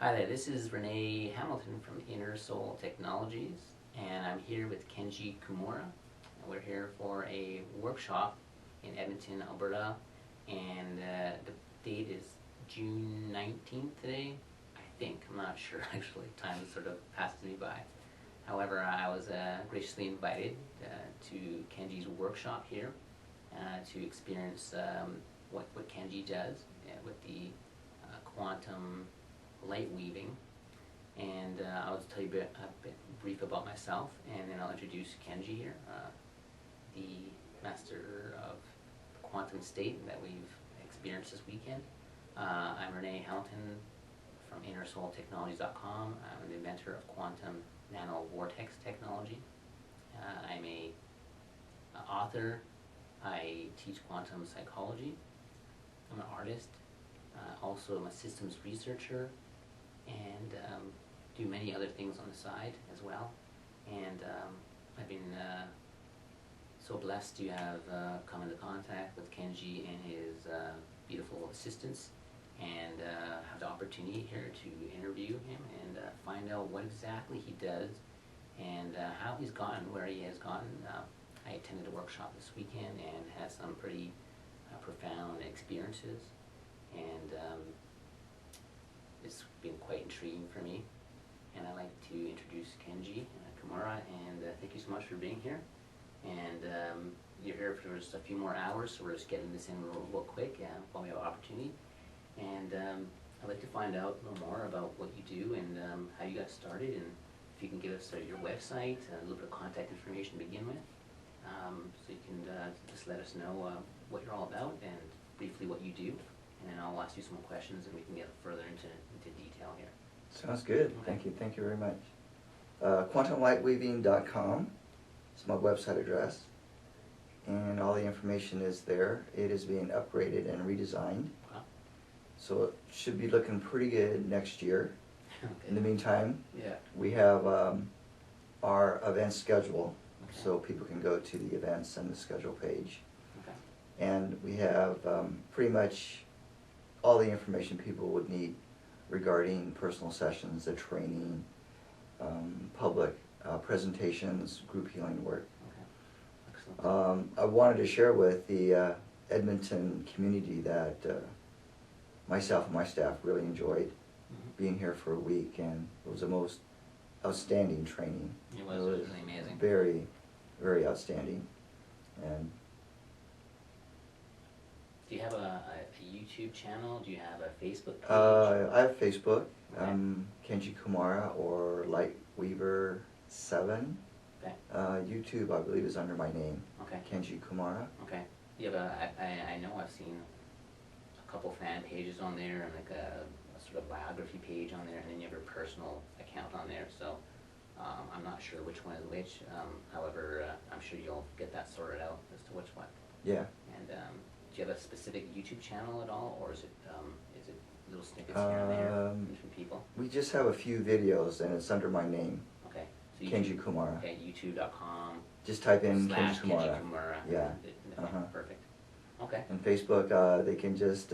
Hi there, this is Rene Hamilton from Inner Soul Technologies, and I'm here with Kenji Kumara. And we're here for a workshop in Edmonton, Alberta, and the date is June 19th today. I think, I'm not sure actually, time sort of passed me by. However, I was graciously invited to Kenji's workshop here to experience what Kenji does with the quantum light weaving, and I'll just tell you a bit brief about myself, and then I'll introduce Kenji here, the master of quantum state that we've experienced this weekend. I'm Rene Hamilton from InnerSoulTechnologies.com. I'm the inventor of quantum nano vortex technology. I'm a author. I teach quantum psychology. I'm an artist. Also, I'm a systems researcher, and do many other things on the side as well. And I've been so blessed to have come into contact with Kenji and his beautiful assistants, and have the opportunity here to interview him and find out what exactly he does and how he's gotten where he has gotten. I attended a workshop this weekend and had some pretty profound experiences, and it's been quite intriguing for me. And I'd like to introduce Kenji Kumara, and thank you so much for being here. And you're here for just a few more hours, so we're just getting this in real quick while we have an opportunity. And I'd like to find out a little more about what you do and how you got started, and if you can give us your website, a little bit of contact information to begin with, so you can just let us know what you're all about and briefly what you do, and then I'll ask you some more questions and we can get further into detail here. Sounds good. Okay. Thank you very much. QuantumLightWeaving.com is my website address, and all the information is there. It is being upgraded and redesigned. Wow. So it should be looking pretty good next year. Okay. In the meantime, Yeah. we have our event schedule, Okay. so people can go to the events and the schedule page. Okay. And we have pretty much all the information people would need regarding personal sessions, the training, public presentations, group healing work. Okay. Excellent. I wanted to share with the Edmonton community that myself and my staff really enjoyed being here for a week, and it was the most outstanding training. It was really amazing. Very, very outstanding. And Do you have a YouTube channel? Do you have a Facebook page? I have Facebook, Okay. Kenji Kumara or Lightweaver7. Okay. YouTube, I believe, is under my name, Okay. Kenji Kumara. Okay. You have I know I've seen a couple fan pages on there, and like a sort of biography page on there, and then you have your personal account on there. So I'm not sure which one is which. However, I'm sure you'll get that sorted out as to which one. Yeah. And do you have a specific YouTube channel at all, or is it little snippets here and there from different people? We just have a few videos, and it's under my name, Okay. So Kenji Kumara. Okay, YouTube.com. Just type in /Kenji Kenji Kumara. Kumara. Yeah. Okay, perfect. Okay. And Facebook, they can just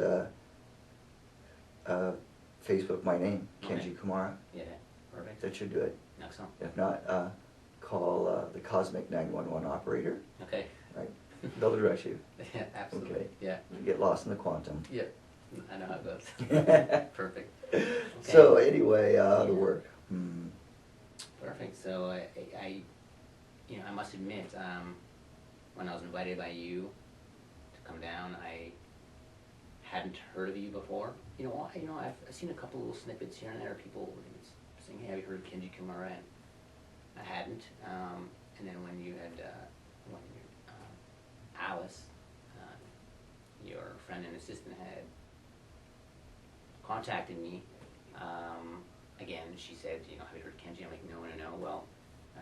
Facebook my name, Okay. Kenji Kumara. Yeah, perfect. That should do it. Excellent. If not, call the Cosmic 911 operator. Okay. Right. They'll direct you. Yeah, absolutely. Okay. Yeah. You get lost in the quantum. Yeah. I know how it goes. Perfect. Okay. So anyway, the work. Perfect. So I must admit, when I was invited by you to come down, I hadn't heard of you before. I've seen a couple little snippets here and there of people saying, "Hey, have you heard of Kenji Kumara?" And I hadn't. And then when you had, Alice, your friend and assistant, had contacted me, again, she said, have you heard of Kenji? I'm like, no. Well,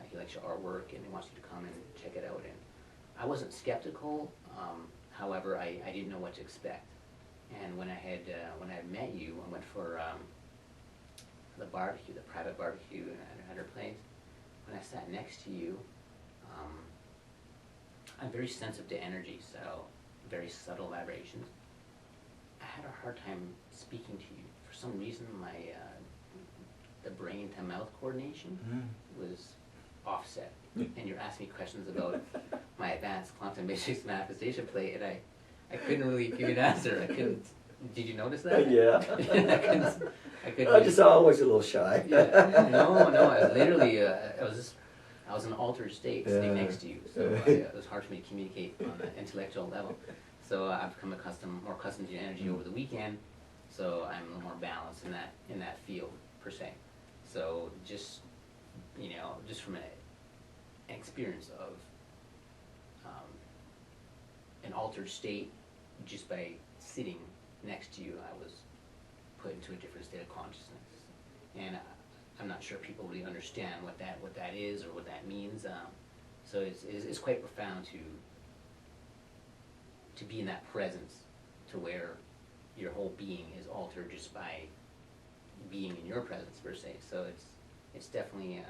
he likes your artwork and he wants you to come and check it out. And I wasn't skeptical. However, I didn't know what to expect. And when I had met you, I went for the barbecue, the private barbecue at her place. When I sat next to you, I'm very sensitive to energy, so very subtle vibrations. I had a hard time speaking to you. For some reason, my the brain to mouth coordination was offset. Mm. And you're asking me questions about my advanced quantum matrix manifestation plate, and I couldn't really give you an answer. I couldn't. Did you notice that? Yeah. I couldn't. I just always a little shy. Yeah. No. I was literally. I was in an altered state, sitting next to you, so it was hard for me to communicate on an intellectual level. So I've become more accustomed to your energy over the weekend. So I'm a little more balanced in that field per se. So just from an experience of an altered state, just by sitting next to you, I was put into a different state of consciousness, and I'm not sure people really understand what that is or what that means. So it's quite profound to be in that presence, to where your whole being is altered just by being in your presence per se. So it's definitely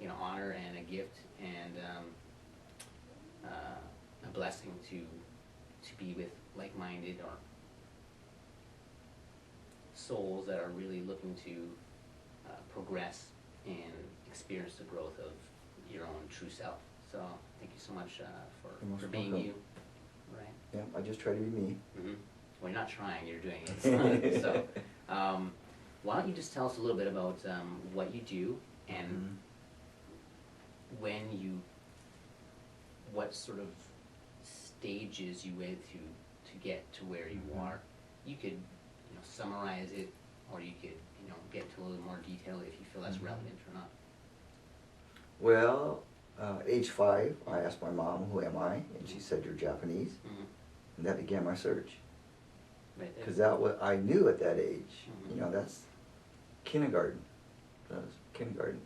an honor and a gift and a blessing to be with like-minded or souls that are really looking to progress and experience the growth of your own true self. So thank you so much for being welcome. you. Right. Yeah, I just try to be me. Mm-hmm. Well, you're not trying, you're doing it. So why don't you just tell us a little bit about what you do and what sort of stages you went to get to where you are. You could summarize it, or you could get into a little more detail if you feel that's relevant or not. Well, age 5, I asked my mom, "Who am I?" And she said, "You're Japanese." And that began my search. Right there. Because that was, I knew at that age, that's kindergarten. That was kindergarten.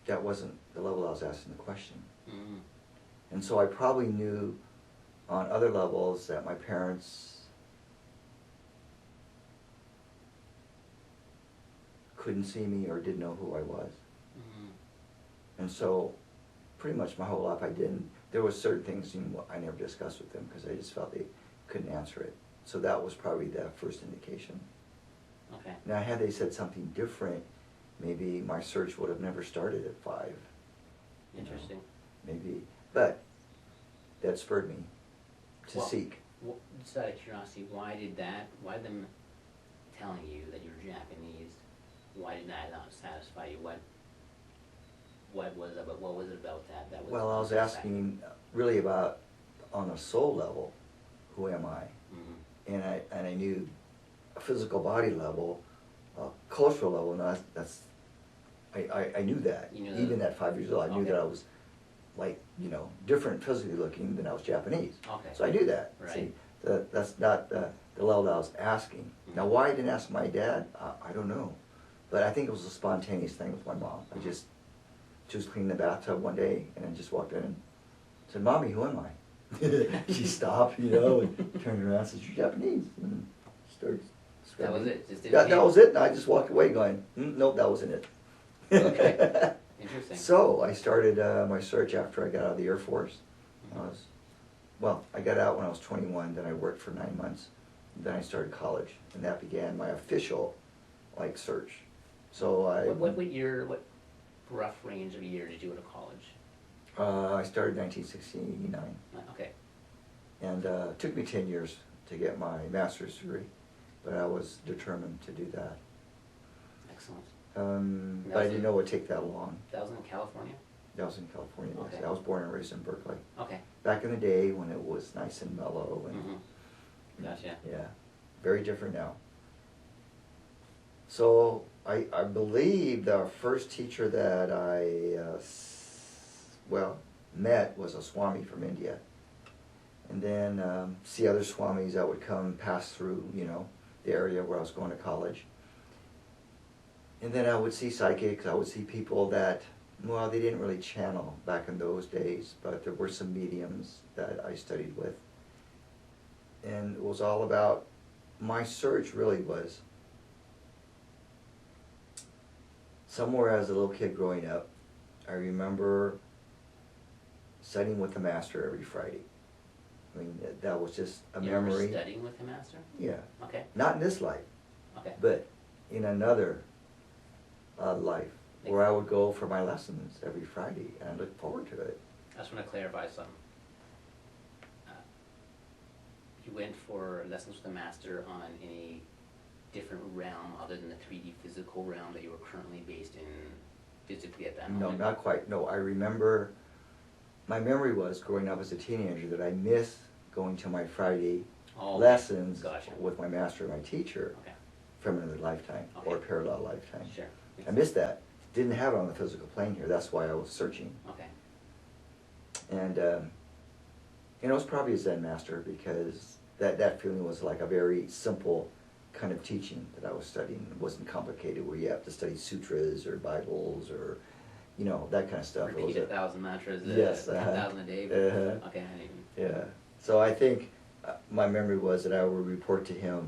That wasn't the level I was asking the question. And so I probably knew on other levels that my parents couldn't see me or didn't know who I was. And so pretty much my whole life there was certain things I never discussed with them because I just felt they couldn't answer it. So that was probably the first indication. Okay. Now had they said something different, maybe my search would have never started at 5. Interesting. Maybe, but that spurred me to seek. Just out of curiosity, why them telling you that you're Japanese, why did that not satisfy you? What was it about that was... Well, I was asking really about, on a soul level, who am I? And I knew a physical body level, a cultural level, and I knew that. Even at 5 years old, I knew that I was different physically looking than I was Japanese. Okay. So I knew that. Right. See, that's not the level that I was asking. Now, why I didn't ask my dad, I don't know. But I think it was a spontaneous thing with my mom. She was cleaning the bathtub one day, and I just walked in and said, "Mommy, who am I?" She stopped, and turned around and said, "You're Japanese," and started That was it? That was it, and I just walked away going, "Nope, that wasn't it." Okay. Interesting. So I started my search after I got out of the Air Force. I got out when I was 21, then I worked for 9 months. Then I started college, and that began my official search. So What rough range of year did you go to college? I started 1969. Okay. And it took me 10 years to get my master's degree, but I was determined to do that. Excellent. But I didn't know it would take that long. That was in California? That was in California, yes. Okay. I was born and raised in Berkeley. Okay. Back in the day when it was nice and mellow. And Gotcha. Yeah, very different now. So I believe the first teacher that I met was a Swami from India. And then see other Swamis that would come pass through, the area where I was going to college. And then I would see psychics, I would see people that, they didn't really channel back in those days, but there were some mediums that I studied with. And it was all about, my search really was, somewhere as a little kid growing up, I remember studying with the master every Friday. I mean, that was just a memory. You were studying with the master? Yeah. Okay. Not in this life. Okay. But in another life where I would go for my lessons every Friday, and I look forward to it. I just want to clarify something. You went for lessons with the master on any different realm other than the 3D physical realm that you were currently based in physically at that moment? No, not quite. No, I remember, my memory was growing up as a teenager that I missed going to my Friday lessons with my master and my teacher from another lifetime or a parallel lifetime. Sure. I missed that. Didn't have it on the physical plane here. That's why I was searching. Okay. And, it was probably a Zen master because that feeling was like a very simple kind of teaching that I was studying. It wasn't complicated where you have to study sutras or Bibles or, that kind of stuff. Repeat 1,000 mantras, yes, 10,000 a day. Okay. Yeah. So I think my memory was that I would report to him,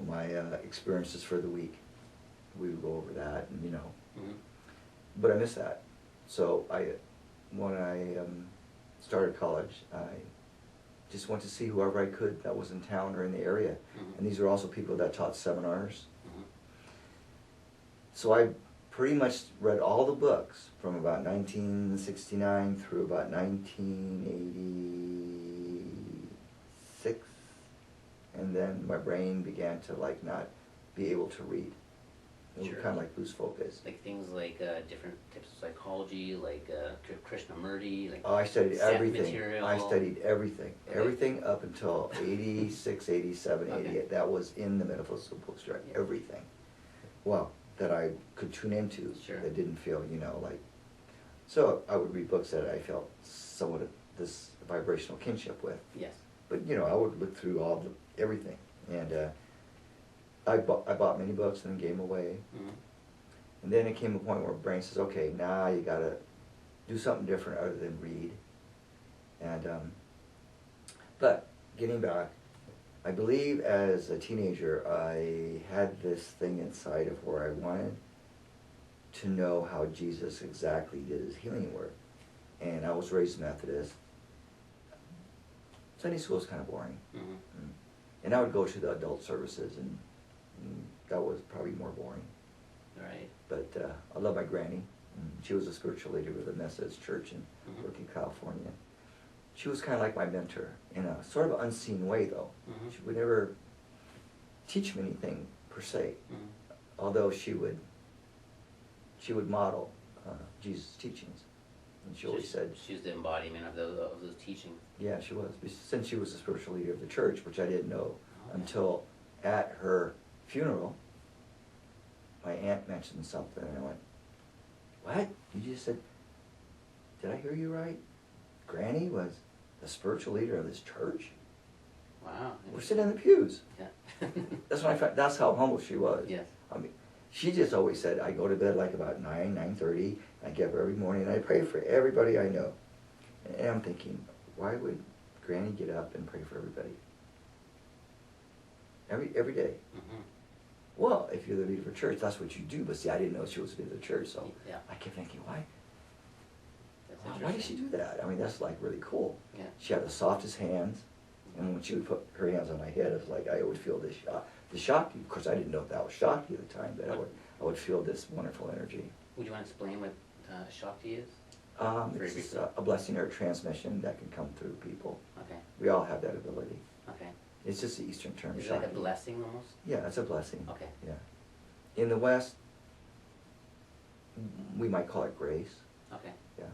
my experiences for the week. We would go over that, and Mm-hmm. But I missed that. So when I started college, I just went to see whoever I could that was in town or in the area. Mm-hmm. And these were also people that taught seminars. Mm-hmm. So I pretty much read all the books from about 1969 through about 1986. And then my brain began to not be able to read. It was kind of like loose focus. Like things like different types of psychology, like Krishnamurti, like I studied everything. material. I studied everything. Okay. Everything up until 86, 87, 88. Okay. That was in the metaphysical books, right? Everything. Well, that I could tune into. Sure. That didn't feel, So I would read books that I felt somewhat of this vibrational kinship with. Yes. But, I would look through everything. And I bought many books and then gave them away. Mm-hmm. And then it came a point where my brain says, okay, now you gotta do something different other than read. And, but getting back, I believe as a teenager, I had this thing inside of where I wanted to know how Jesus exactly did his healing work. And I was raised Methodist. Sunday school was kind of boring. Mm-hmm. And I would go to the adult services, and that was probably more boring. Right. But I love my granny. She was a spiritual leader with a Methodist church in Mm-hmm. Berkeley, California. She was kind of like my mentor in a sort of unseen way, though. Mm-hmm. She would never teach me anything per se, Mm-hmm. although she would model Jesus' teachings. And she always said, she's the embodiment of those teachings. yeah, she was. Since she was the spiritual leader of the church, which I didn't know Okay. until at her funeral, my aunt mentioned something, and I went, what? You just said, did I hear you right? Granny was the spiritual leader of this church? Wow. We're sitting in the pews. Yeah. That's when I found, that's how humble she was. Yes. I mean, she just always said, I go to bed like about 9:30, I get up every morning, and I pray for everybody I know. And I'm thinking, why would Granny get up and pray for everybody? Every day. Mm-hmm. Well, if you're the leader of a church, that's what you do. But see, I didn't know she was the leader of the church, so Yeah. I kept thinking, why That's did she do that? I mean, that's like really cool. Yeah. She had the softest hands, and when she would put her hands on my head, it was like I would feel this shock. The shock, of course, I didn't know if that was Shakti at the time, but I would feel this wonderful energy. Would you want to explain what Shakti is? It's just a blessing or a transmission that can come through people. Okay. We all have that ability. Okay. It's just the Eastern term, Is it Shakti. like a blessing almost? Yeah, it's a blessing. Okay. Yeah. In the West, we might call it grace. Okay. Yeah.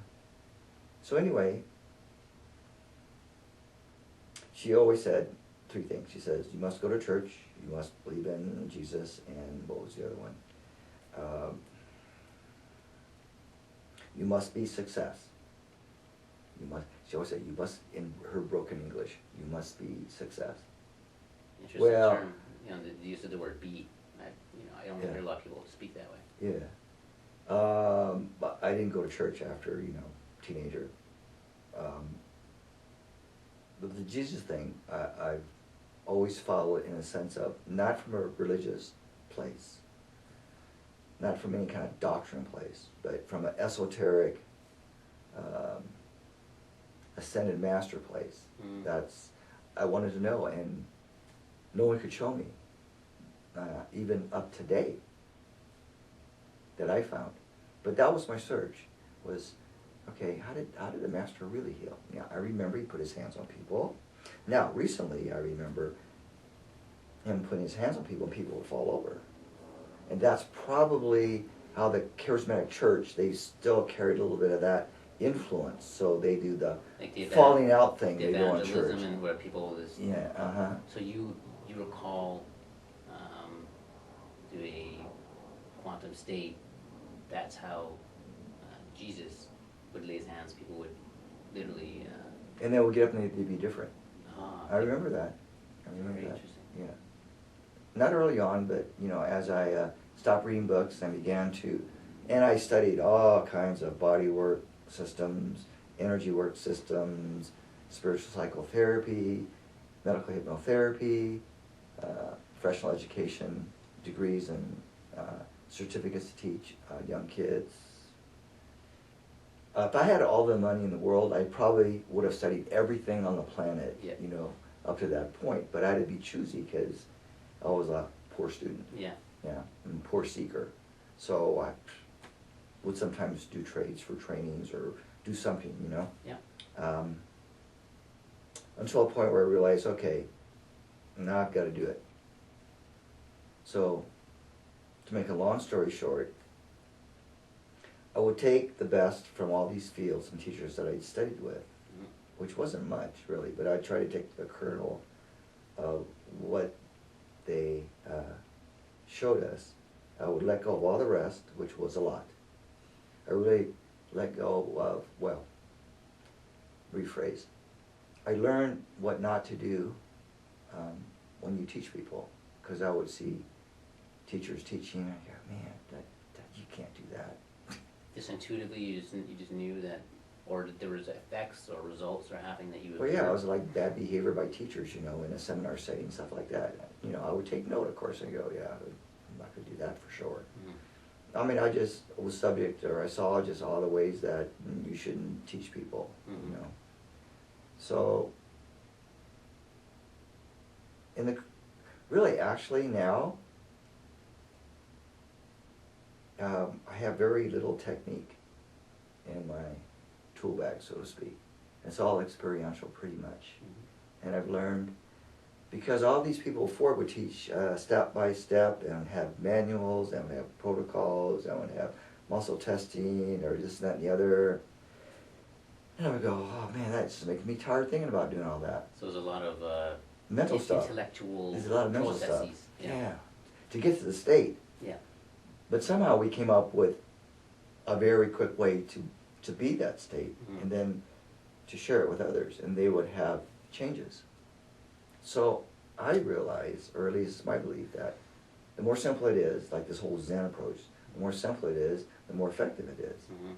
So anyway, she always said 3 things. She says, you must go to church, you must believe in Jesus, and what was the other one? You must be success. She always said, you must, in her broken English, you must be success. Interesting Well, term. The use of the word be. I don't hear a lot of people speak that way. Yeah. But I didn't go to church after, teenager. But the Jesus thing, I've always followed in a sense of, not from a religious place, not from any kind of doctrine place, but from an esoteric, ascended master place. I wanted to know, and no one could show me, even up to date. that I found. But that was my search, was, okay, how did the master really heal? Yeah, I remember he put his hands on people. Now, recently, I remember him putting his hands on people and people would fall over. And that's probably how the charismatic church, they still carried a little bit of that influence. So they do the Like falling out thing the they do in church. evangelism and where people is. Yeah, uh-huh. So you recall through a quantum state, that's how Jesus would lay his hands. People would literally. And they would get up and they'd be different. I Okay. remember that. I remember Very that. interesting. Yeah. Not early on, but as I stopped reading books and began to, and I studied all kinds of body work systems, energy work systems, spiritual psychotherapy, medical hypnotherapy, professional education degrees and certificates to teach young kids. If I had all the money in the world, I probably would have studied everything on the planet, Yeah. Up to that point. But I had to be choosy because I was a poor student. Yeah. Yeah, and poor seeker. So I would sometimes do trades for trainings or do something, Yeah. Until a point where I realized, okay, now I've got to do it. So, to make a long story short, I would take the best from all these fields and teachers that I'd studied with, Mhm. which wasn't much really, but I'd try to take the kernel of what they showed us. I would let go of all the rest, which was a lot. I really let go of, rephrase. I learned what not to do when you teach people, because I would see teachers teaching, and I go, man, that you can't do that. Just intuitively, you just knew that, or there was effects or results or happening that you. Well, yeah, it was like bad behavior by teachers, in a seminar setting, stuff like that. I would take note, of course, and go, yeah, I'm not going to do that for sure. Mm-hmm. I mean, I just was subject, or I saw just all the ways that you shouldn't teach people, Mm-hmm. So, really, actually now, I have very little technique in my tool bag, so to speak. It's all experiential, pretty much. Mm-hmm. And I've learned, because all these people before would teach step by step and have manuals and would have protocols and would have muscle testing or this, that, and the other. And I would go, oh man, that's just making me tired thinking about doing all that. So there's a lot of Mental stuff. intellectual There's a lot of mental processes. stuff. Yeah. To get to the state. Yeah. But somehow we came up with a very quick way to be that state, Mhm. and then to share it with others, and they would have changes. So I realize, or at least it's my belief, that the more simple it is, like this whole Zen approach, the more simple it is, the more effective it is. Mm-hmm.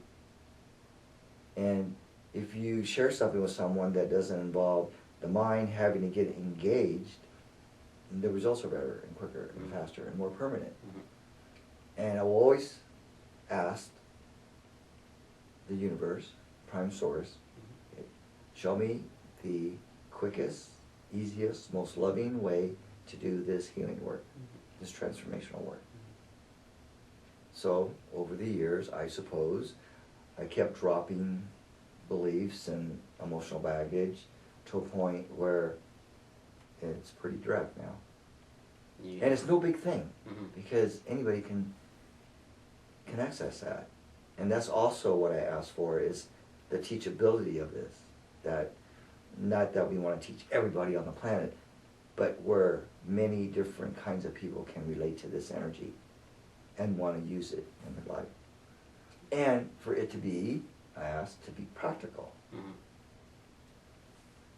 And if you share something with someone that doesn't involve the mind having to get engaged, the results are better and quicker and Mhm. faster and more permanent. Mm-hmm. And I will always ask the universe, prime source, Mm-hmm. show me the quickest, easiest, most loving way to do this healing work, Mm-hmm. this transformational work. So, over the years, I suppose, I kept dropping beliefs and emotional baggage to a point where it's pretty direct now. You, And it's no big thing, Mhm. because anybody can access that. And that's also what I ask for, is the teachability of this. That, not that we want to teach everybody on the planet, but where many different kinds of people can relate to this energy and want to use it in their life. And for it to be, I ask, to be practical. Mhm.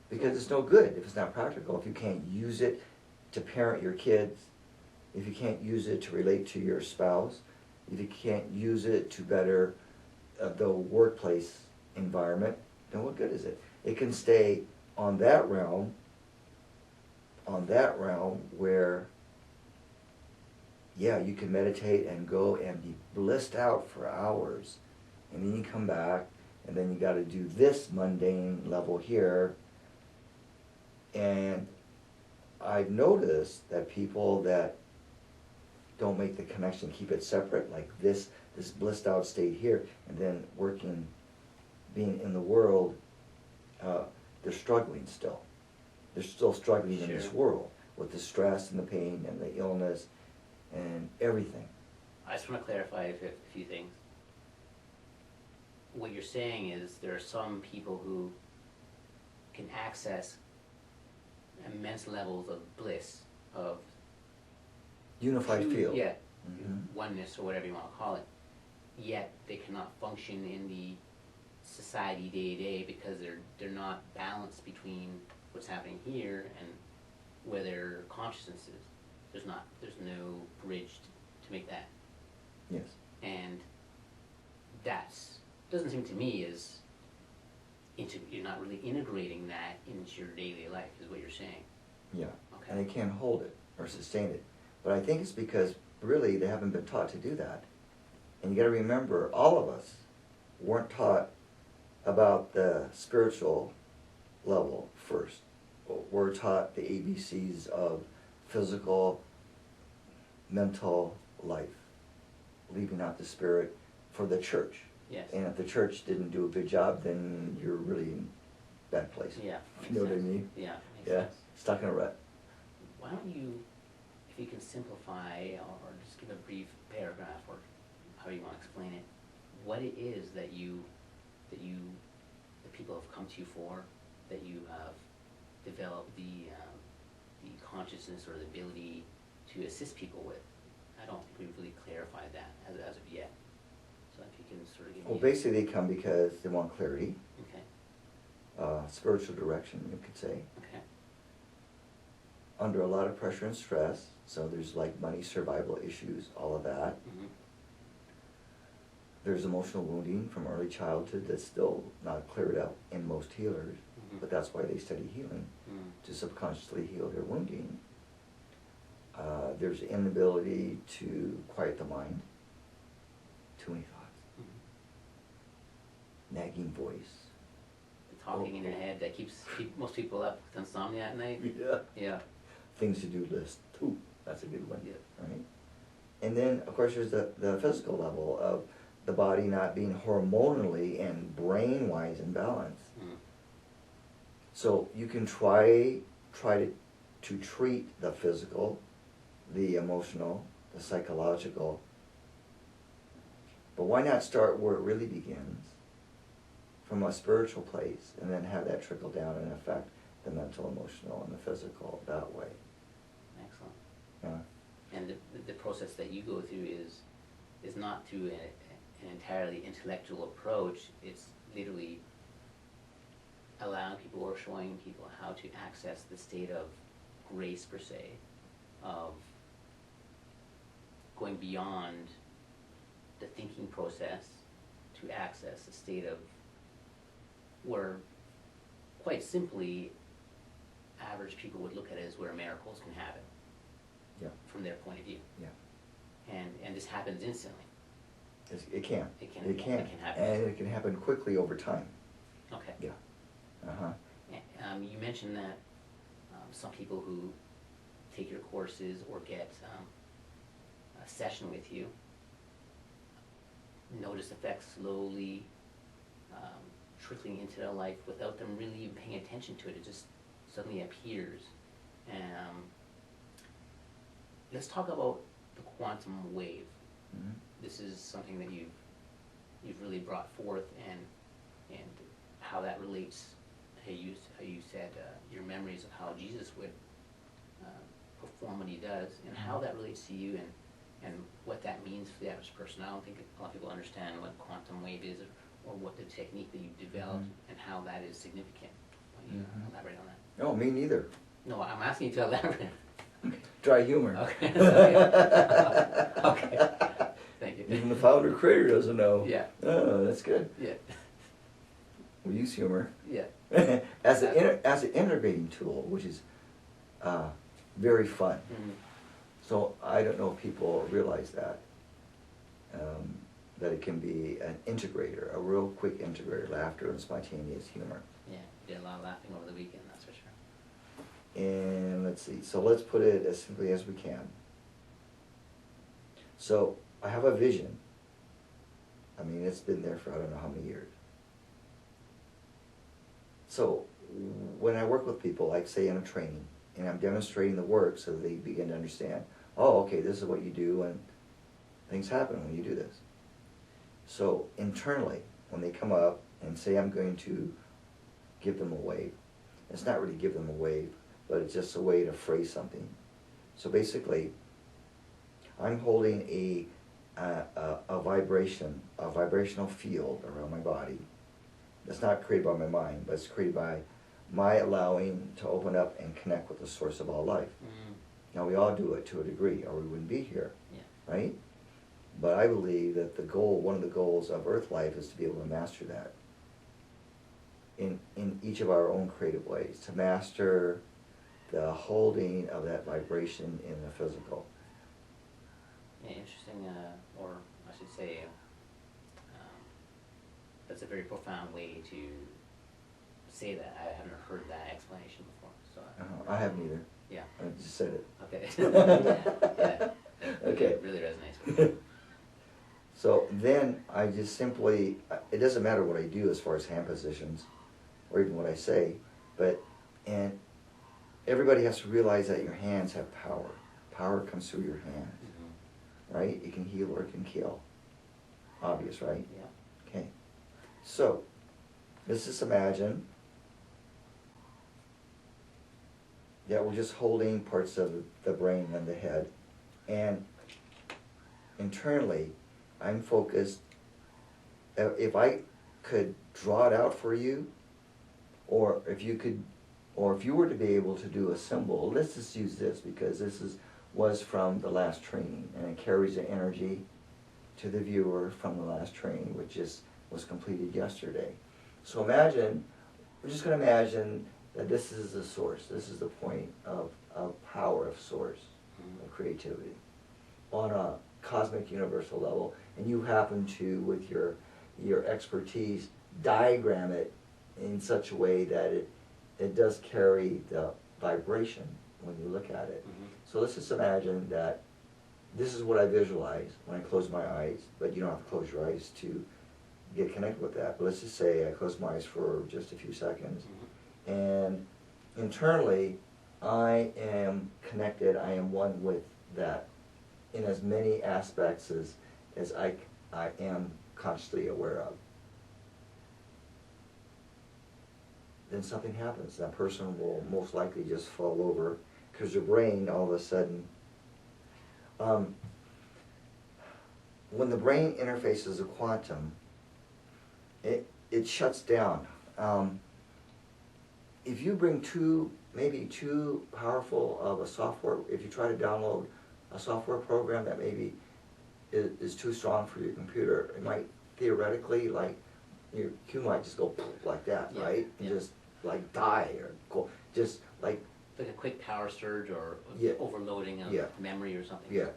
Because it's no good if it's not practical, if you can't use it to parent your kids, if you can't use it to relate to your spouse, if you can't use it to better the workplace environment, then what good is it? It can stay on that realm where, yeah, you can meditate and go and be blissed out for hours, and then you come back, and then you got to do this mundane level here. And I've noticed that people that don't make the connection, keep it separate, like this blissed out state here, and then working, being in the world, they're struggling still. They're still struggling in this Sure. world with the stress and the pain and the illness and everything. I just want to clarify a few things. What you're saying is there are some people who can access immense levels of bliss, of Unified true- field. yeah, Mhm. oneness or whatever you want to call it, yet they cannot function in the society day to day because they're not balanced between what's happening here and where their consciousness is. There's no bridge to make that. Yes. And that's doesn't seem to me as you're not really integrating that into your daily life, is what you're saying. Yeah. Okay. And they can't hold it or sustain it. But I think it's because really they haven't been taught to do that. And you got to remember, all of us weren't taught about the spiritual level first. We're taught the ABCs of physical, mental life, leaving out the spirit for the church. Yes. And if the church didn't do a good job, then you're really in a bad place. Yeah. You know what I mean? Yeah. Makes Yeah. sense. Stuck in a rut. Why don't you, if you can simplify or just give a brief paragraph or how you want to explain it, what it is that people have come to you for, that you have developed the consciousness or the ability to assist people with. I don't think we've really clarified that as of yet. So if you can sort of give me Well, basically they come because they want clarity, Okay. spiritual direction, you could say, Okay. under a lot of pressure and stress. So there's like money, survival issues, all of that. Mm-hmm. There's emotional wounding from early childhood that's still not cleared up in most healers, Mm-hmm. but that's why they study healing, Mm-hmm. to subconsciously heal their wounding. There's inability to quiet the mind, too many thoughts, Mm-hmm. nagging voice. The talking in your head that keeps most people up with insomnia at night. Yeah. Yeah. Things to do list. Ooh, that's a good one. Yeah. Right? And then, of course, there's the physical level of the body not being hormonally and brain-wise in balance. Mm-hmm. So you can try to treat the physical, the emotional, the psychological, but why not start where it really begins, from a spiritual place, and then have that trickle down and affect the mental, emotional, and the physical that way. Excellent. Yeah. And the process that you go through is not through an entirely intellectual approach. It's literally allowing people or showing people how to access the state of grace, per se, of going beyond the thinking process to access a state of where, quite simply, average people would look at it as where miracles can happen. Yeah. From their point of view. Yeah. And this happens instantly. It can. It can happen. And it can happen quickly over time. Okay. Yeah. Uh-huh. You mentioned that some people who take your courses or get a session with you notice effects slowly trickling into their life without them really even paying attention to it. It just suddenly appears. Let's talk about the quantum wave. Mhm. This is something that you've really brought forth, and how that relates. How you said your memories of how Jesus would perform what he does, and how that relates to you, and what that means for the average person. I don't think a lot of people understand what quantum wave is, or what the technique that you've developed, and how that is significant. Why don't you elaborate on that? No, me neither. No, I'm asking you to elaborate. Dry humor. Okay. Okay. Thank you. Even the founder creator doesn't know. Yeah. Oh, that's good. Yeah. We use humor Yeah. as an integrating tool, which is very fun. Mm-hmm. So I don't know if people realize that it can be an integrator, a real quick integrator, laughter and spontaneous humor. Yeah. Did a lot of laughing over the weekend, that's for sure. And let's see, so let's put it as simply as we can. So I have a vision. I mean, it's been there for I don't know how many years. So when I work with people, like say in a training, and I'm demonstrating the work so that they begin to understand, oh, okay, this is what you do, and things happen when you do this. So internally, when they come up and say I'm going to give them a wave, it's not really give them a wave, but it's just a way to phrase something. So basically, I'm holding a vibrational field around my body. It's not created by my mind, but it's created by my allowing to open up and connect with the source of all life. Now we all do it to a degree, or we wouldn't be here, right? But I believe that the goal, one of the goals of Earth life, is to be able to master that in each of our own creative ways, to master the holding of that vibration in the physical. Yeah, interesting, or I should say, that's a very profound way to say that. I haven't heard that explanation before. So I haven't either. Yeah. I just said it. Okay. Yeah. Okay. It really resonates with me. So then I just simply, it doesn't matter what I do as far as hand positions or even what I say, and everybody has to realize that your hands have power. Power comes through your hands, right? It can heal or it can kill. Obvious, right? Yeah. Okay. So, let's just imagine that we're just holding parts of the brain and the head, and internally, I'm focused. If I could draw it out for you, or if you were to be able to do a symbol, let's just use this because this was from the last training, and it carries the energy to the viewer from the last training, which was completed yesterday. So imagine, we're just going to imagine that this is the source. This is the point of power of source, of creativity, on a cosmic universal level, and you happen to, with your expertise, diagram it in such a way that it does carry the vibration when you look at it. So let's just imagine that this is what I visualize when I close my eyes, but you don't have to close your eyes to get connected with that. But let's just say I close my eyes for just a few seconds, and internally I am connected, I am one with that in as many aspects as I am consciously aware of. Then something happens. That person will most likely just fall over because your brain all of a sudden, when the brain interfaces a quantum, it shuts down. If you bring maybe too powerful of a software, if you try to download a software program that maybe is too strong for your computer, it might theoretically, like, your Q might just go like that, right? And just like die or go, just like a quick power surge or overloading of memory or something. Yeah,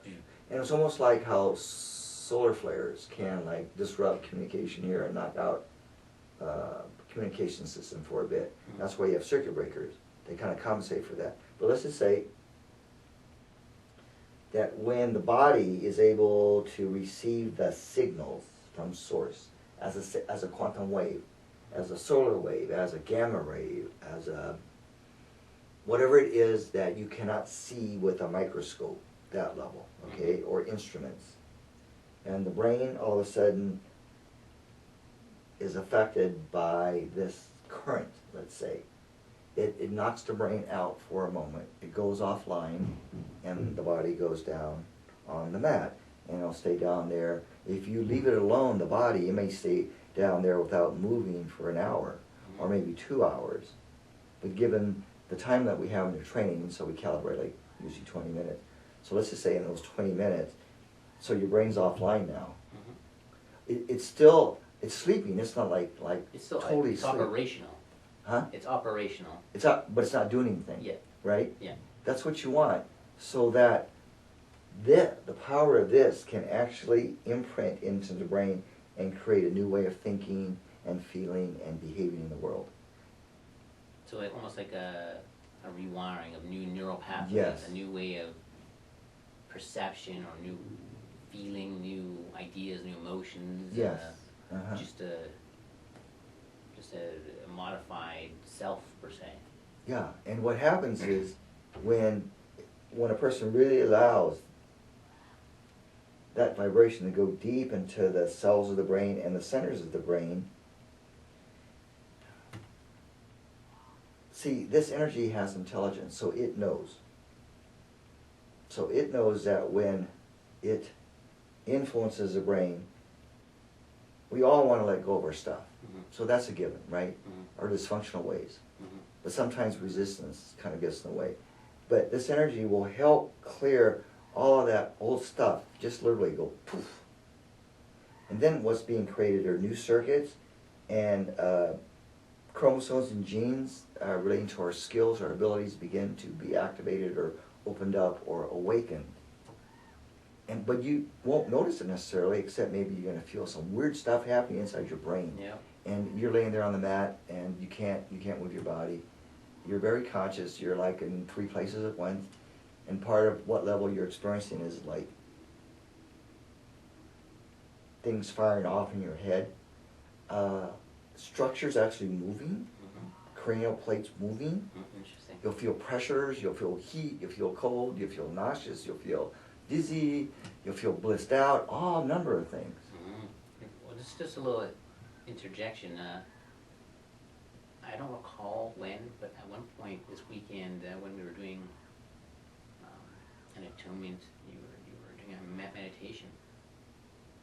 and it's almost like how solar flares can like disrupt communication here and knock out communication system for a bit. That's why you have circuit breakers. They kind of compensate for that. But let's just say that when the body is able to receive the signals from source as a quantum wave, as a solar wave, as a gamma wave, as a whatever it is that you cannot see with a microscope, that level, okay, or instruments. And the brain all of a sudden is affected by this current, let's say. It knocks the brain out for a moment. It goes offline, and the body goes down on the mat, and it'll stay down there. If you leave it alone, the body, it may stay down there without moving for an hour, or maybe 2 hours. But given the time that we have in the training, so we calibrate like usually 20 minutes. So let's just say in those 20 minutes, so your brain's offline now. It's sleeping. It's not like it's still totally it's sleep. Operational. Huh? It's operational. But it's not doing anything. Yeah. Right? Yeah. That's what you want, so that the power of this can actually imprint into the brain and create a new way of thinking and feeling and behaving in the world. So almost like a rewiring of new neural pathways, Yes. a new way of perception or new feeling, new ideas, new emotions. Yes. Uh-huh. Just a modified self per se. Yeah, and what happens is when a person really allows that vibration to go deep into the cells of the brain and the centers of the brain, see, this energy has intelligence, so it knows. So it knows that when it influences the brain, we all want to let go of our stuff. Mm-hmm. So that's a given, right? Mm-hmm. Our dysfunctional ways. Mm-hmm. But sometimes resistance kind of gets in the way. But this energy will help clear all of that old stuff, just literally go poof. And then what's being created are new circuits and chromosomes and genes relating to our skills, our abilities begin to be activated or opened up or awakened. But you won't notice it necessarily, except maybe you're going to feel some weird stuff happening inside your brain. Yeah. And you're laying there on the mat and you can't move your body. You're very conscious. You're like in 3 places at once. And part of what level you're experiencing is like things firing off in your head. Structures actually moving. Mm-hmm. Cranial plates moving. Mm-hmm. Interesting. You'll feel pressures. You'll feel heat. You'll feel cold. You'll feel nauseous. You'll feel dizzy. You'll feel blissed out. All number of things. Mm-hmm. Well, just a little interjection. I don't recall when, but at one point this weekend when we were doing an attunement, you were doing a meditation.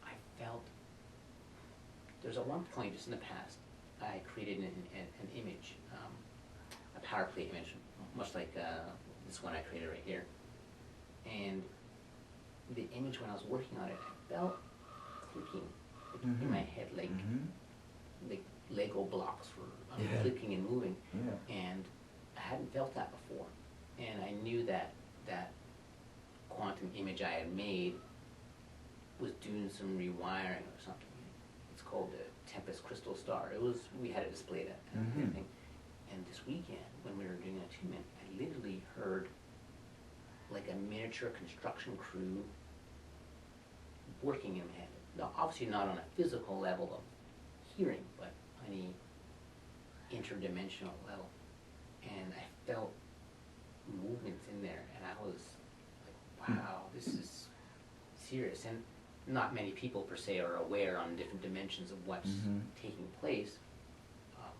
I felt there's at one point just in the past I created an image, a power play image, much like this one I created right here. And the image when I was working on it, I felt clicking in my head, like Lego blocks were clicking and moving, and I hadn't felt that before. And I knew that quantum image I had made was doing some rewiring or something. It's called the Tempest Crystal Star. We had it displayed at everything. And this weekend, when we were doing an attunement, I literally heard like a miniature construction crew working in my head. Now, obviously not on a physical level of hearing, but on a interdimensional level. And I felt movements in there, and I was like, wow, this is serious. And not many people per se are aware on different dimensions of what's taking place.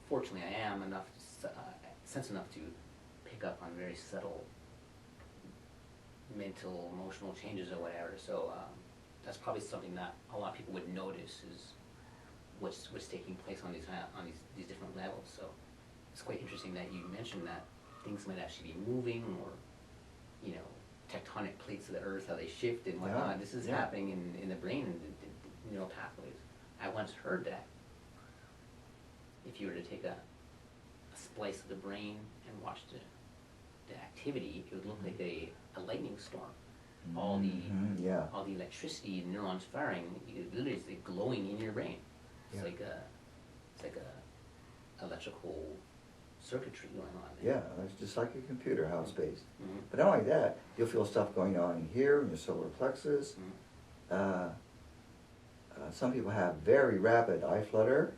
Fortunately, I am sense enough to pick up on very subtle mental, emotional changes or whatever. So that's probably something that a lot of people would notice is what's taking place on these different levels. So it's quite interesting that you mentioned that things might actually be moving, or tectonic plates of the earth, how they shift and whatnot. Yeah. This is happening in the brain and the neural pathways. I once heard that if you were to take a splice of the brain and watch the activity, it would look like a lightning storm. All the electricity and neurons firing, literally it's like glowing in your brain. It's like a electrical circuitry going on there. Yeah, it's just like a computer, how it's based. But not only that, you'll feel stuff going on in here, in your solar plexus. Some people have very rapid eye flutter,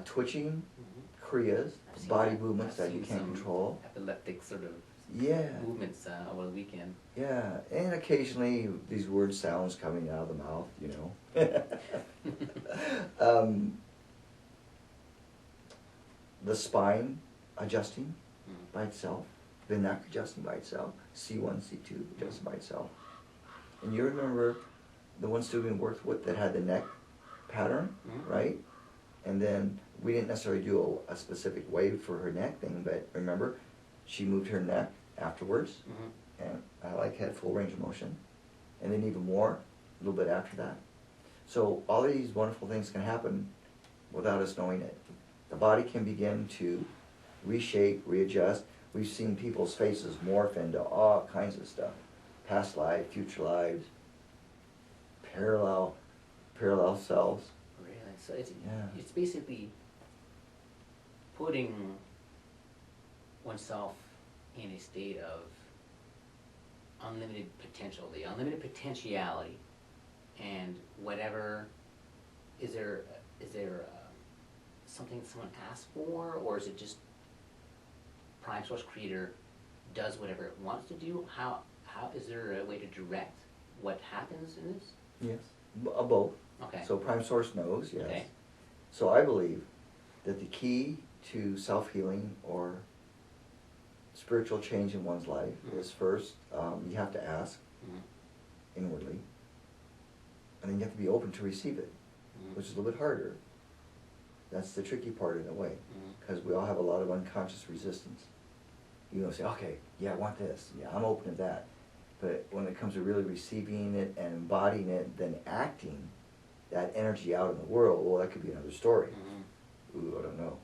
twitching, kriyas, body movements that you can't control. Epileptic sort of movements over the weekend. Yeah, and occasionally these weird sounds coming out of the mouth, The spine adjusting by itself, the neck adjusting by itself, C1, C2 adjusting by itself. And you remember the one student we worked with that had the neck pattern, right? And then we didn't necessarily do a specific wave for her neck thing, but remember, she moved her neck afterwards, and I had full range of motion. And then even more, a little bit after that. So all these wonderful things can happen without us knowing it. The body can begin to reshape, readjust. We've seen people's faces morph into all kinds of stuff. Past life, future lives, parallel selves. Really? So it's basically putting oneself in a state of unlimited potential, the unlimited potentiality, and whatever, is there something someone asks for, or is it just Prime Source Creator does whatever it wants to do? How is there a way to direct what happens in this? Yes, both. Okay. So Prime Source knows, yes. Okay. So I believe that the key to self-healing or spiritual change in one's life is first, you have to ask inwardly, and then you have to be open to receive it, which is a little bit harder. That's the tricky part in a way, because we all have a lot of unconscious resistance. You know, say, okay, yeah, I want this, yeah, I'm open to that. But when it comes to really receiving it and embodying it, then acting that energy out in the world, well, that could be another story. Ooh, I don't know.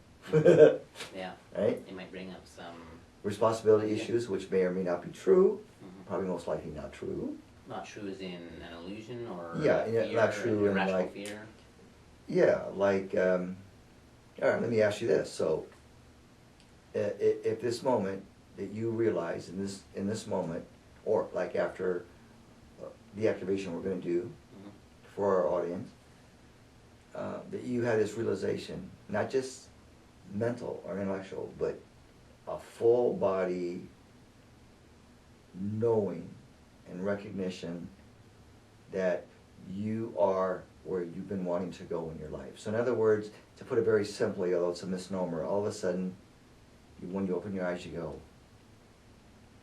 Yeah. Right? It might bring up some responsibility issues, which may or may not be true. Probably most likely not true. Not true as in an illusion, or fear, not true in irrational like fear. Yeah, like all right. Let me ask you this. So, if this moment that you realize in this moment, or like after the activation we're going to do for our audience, that you had this realization, not just mental or intellectual, but a full body knowing and recognition that you are where you've been wanting to go in your life. So in other words, to put it very simply, although it's a misnomer, all of a sudden, when you open your eyes, you go,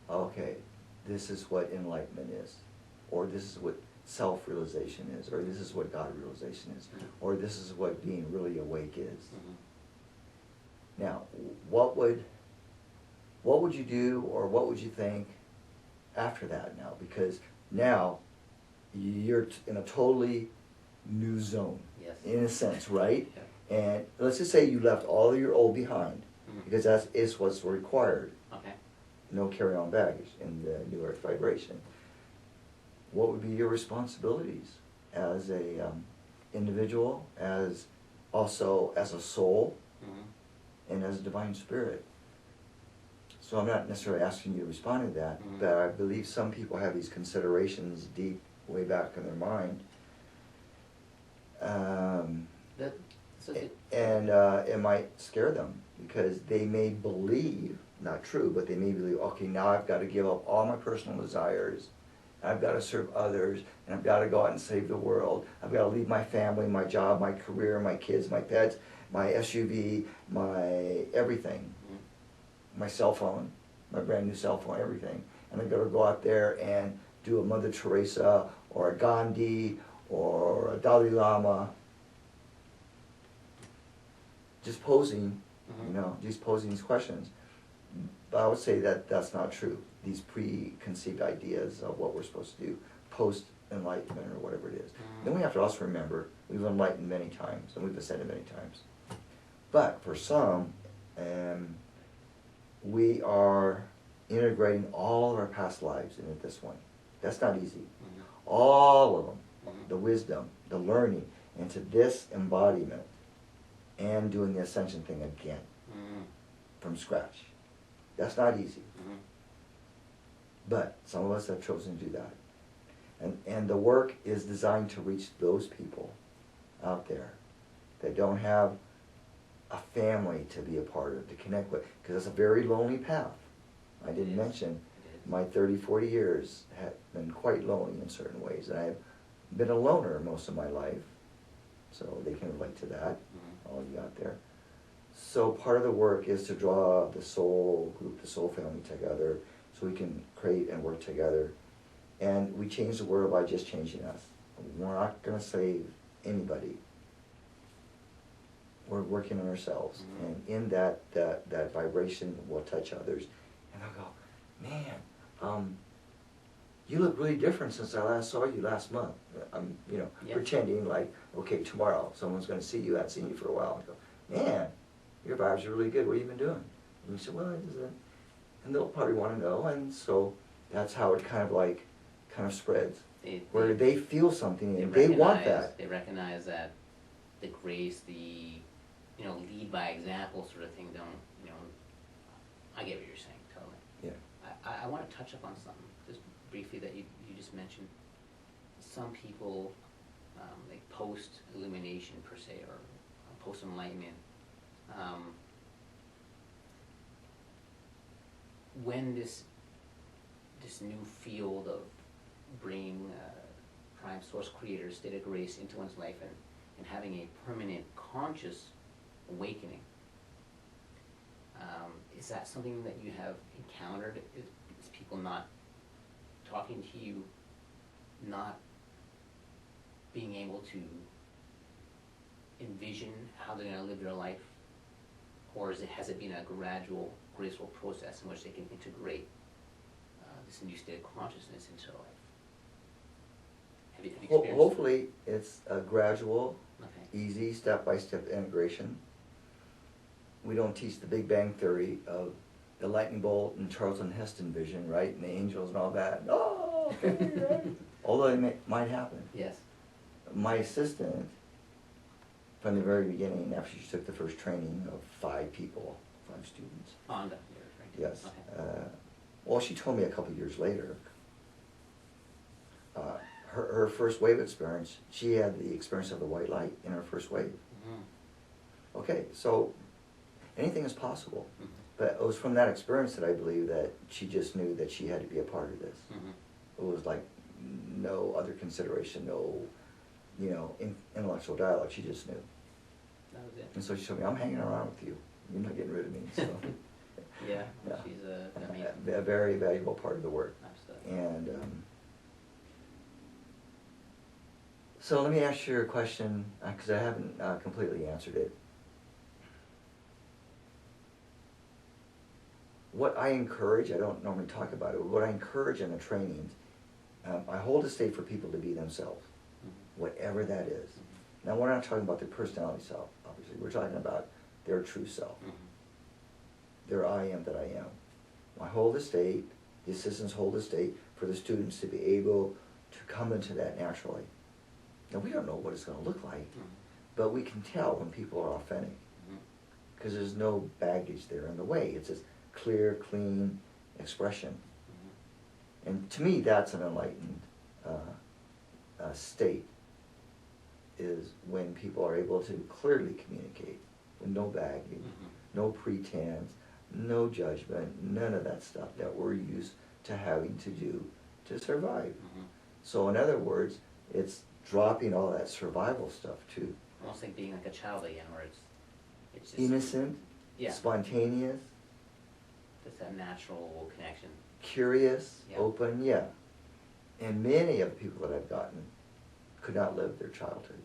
okay, this is what enlightenment is, or this is what self-realization is, or this is what God realization is, or this is what being really awake is. Now, what would you do, or what would you think after that now? Because now you're in a totally new zone, in a sense, right? Yeah. And let's just say you left all of your old behind, because that is what's required. Okay. No carry-on baggage in the New Earth vibration. What would be your responsibilities as a individual, as also as a soul, and as a divine spirit? So I'm not necessarily asking you to respond to that, but I believe some people have these considerations deep way back in their mind. And it might scare them, because they may believe, not true, but they may believe, okay, now I've got to give up all my personal desires, I've got to serve others, and I've got to go out and save the world. I've got to leave my family, my job, my career, my kids, my pets, my SUV, my everything, my cell phone, my brand new cell phone, everything. And I've got to go out there and do a Mother Teresa or a Gandhi or a Dalai Lama. Just posing, just posing these questions. But I would say that that's not true. These preconceived ideas of what we're supposed to do post-enlightenment or whatever it is. Then we have to also remember we've enlightened many times and we've ascended many times. But for some, we are integrating all of our past lives into this one. That's not easy. All of them, the wisdom, the learning, into this embodiment, and doing the ascension thing again from scratch. That's not easy. But some of us have chosen to do that. And the work is designed to reach those people out there that don't have a family to be a part of, to connect with, because it's a very lonely path. I didn't mention my 30, 40 years have been quite lonely in certain ways, and I've been a loner most of my life, so they can relate to that, all you out there. So part of the work is to draw the soul group, the soul family together, so we can create and work together. And we change the world by just changing us. We're not going to save anybody. We're working on ourselves. And in that vibration, we'll touch others. And they'll go, man, you look really different since I last saw you last month. I'm, pretending like, okay, tomorrow someone's going to see you. I haven't seen you for a while. And go, man, your vibes are really good. What have you been doing? And you say, well, and they'll probably want to know. And so that's how it kind of spreads. Where they feel something and they want that. They recognize that the grace, the lead by example sort of thing I get what you're saying, totally. Yeah. I want to touch up on something. Just briefly that you just mentioned. Some people, like post-illumination per se, or post-enlightenment, when this new field of bringing prime source creator, state of grace into one's life, and having a permanent conscious awakening, is that something that you have encountered? Is people not talking to you, not being able to envision how they're going to live their life? Or has it been a gradual, graceful process in which they can integrate this new state of consciousness into their life? Have you experienced Hopefully, it's a gradual, okay. easy, step-by-step integration. We don't teach the Big Bang Theory of the lightning bolt and Charlton Heston vision, right? And the angels and all that. Oh, okay, right? Although it might happen. Yes. My assistant, from the very beginning, after she took the first training of 5 people, 5 students. On that, right? Yes. Okay. Well, she told me a couple years later, her first wave experience, she had the experience of the white light in her first wave. Mm-hmm. Okay, so anything is possible. Mm-hmm. But it was from that experience that I believe that she just knew that she had to be a part of this. Mm-hmm. It was like no other consideration, no, intellectual dialogue. She just knew. That was it. And so she told me, I'm hanging around with you. You're not getting rid of me. So, yeah, yeah. She's amazing. A very valuable part of the work. Absolutely. And so let me ask you a question, because I haven't completely answered it. What I encourage, I don't normally talk about it, what I encourage in the trainings, I hold a state for people to be themselves, Mm-hmm. whatever that is. Mm-hmm. Now, we're not talking about their personality self, obviously. We're talking about their true self, Mm-hmm. their I am that I am. I hold a state, the assistants hold a state for the students to be able to come into that naturally. Now, we don't know what it's going to look like, Mm-hmm. but we can tell when people are authentic, because there's no baggage there in the way. It's just clear, clean expression. Mm-hmm. And to me, that's an enlightened state, is when people are able to clearly communicate with no baggage, Mm-hmm. no pretense, no judgment, none of that stuff that we're used to having to do to survive. Mm-hmm. So in other words, it's dropping all that survival stuff too. Almost like being like a child again, where it's just Innocent, yeah, spontaneous, just that natural connection. curious, Yeah. open, yeah. And many of the people that I've gotten could not live their childhood.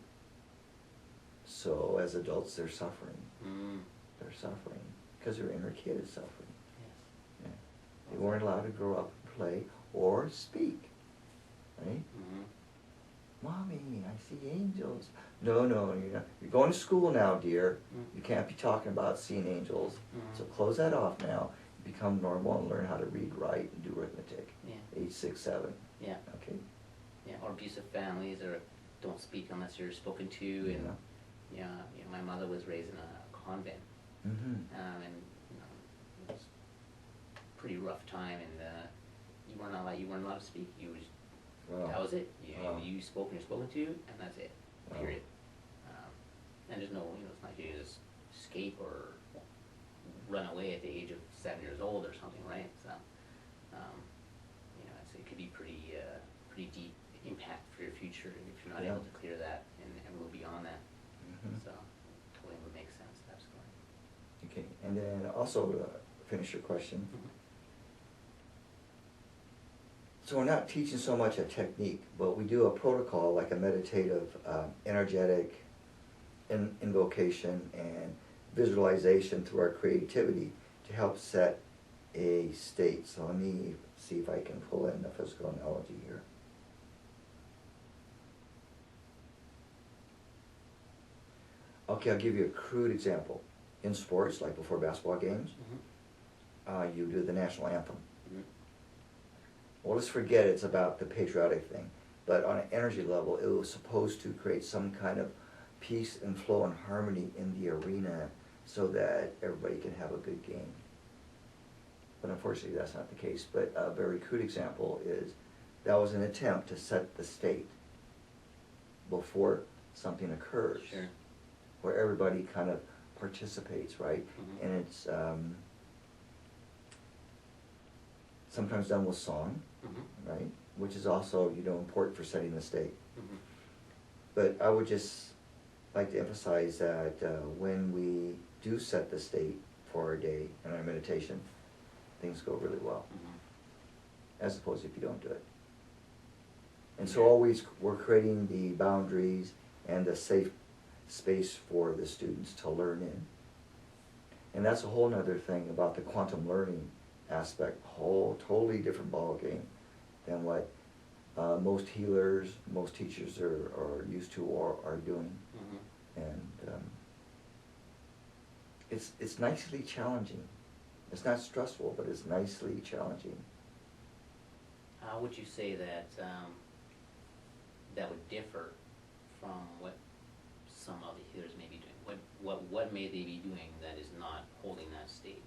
So as adults, they're suffering. Mm. They're suffering because their inner kid is suffering. Yes. Yeah. They weren't allowed to grow up and play or speak, right? Mm-hmm. Mommy, I see angels. No, you're going to school now, dear. Mm. You can't be talking about seeing angels. Mm. So close that off now. Become normal and learn how to read, write, and do arithmetic. Yeah. Age 6, 7. Yeah. Okay. Yeah. Or abusive families, or don't speak unless you're spoken to, and Yeah. my mother was raised in a convent, Mm-hmm. and it was a pretty rough time, and you weren't allowed to speak. You was Wow. That was it. Wow. You spoke and you're spoken to, and that's it. Wow. Period. And there's no, it's not you just escape or run away at the age of 7 years old or something, right? So, it could be pretty deep impact for your future if you're not Yeah. able to clear that and move beyond that. Mm-hmm. So, totally would make sense. Absolutely. Okay. And then also to finish your question. Mm-hmm. So we're not teaching so much a technique, but we do a protocol, like a meditative, energetic invocation and visualization through our creativity to help set a state. So let me see if I can pull in the physical analogy here. Okay, I'll give you a crude example. In sports, like before basketball games, Mm-hmm. You do the national anthem. Mm-hmm. Well, let's forget it's about the patriotic thing, but on an energy level, it was supposed to create some kind of peace and flow and harmony in the arena so that everybody can have a good game. But unfortunately, that's not the case. But a very crude example is that was an attempt to set the state before something occurs. Sure. Where everybody kind of participates, right? Mm-hmm. And it's sometimes done with song, Mm-hmm. right? Which is also, important for setting the state. Mm-hmm. But I would just like to emphasize that when we do set the state for our day and our meditation, things go really well, as opposed to if you don't do it. And so always we're creating the boundaries and the safe space for the students to learn in. And that's a whole nother thing about the quantum learning aspect, whole totally different ball game than what most healers, most teachers are used to or are doing. Mm-hmm. And it's nicely challenging. It's not stressful, but it's nicely challenging. How would you say that that would differ from what some other healers may be doing? What may they be doing that is not holding that state?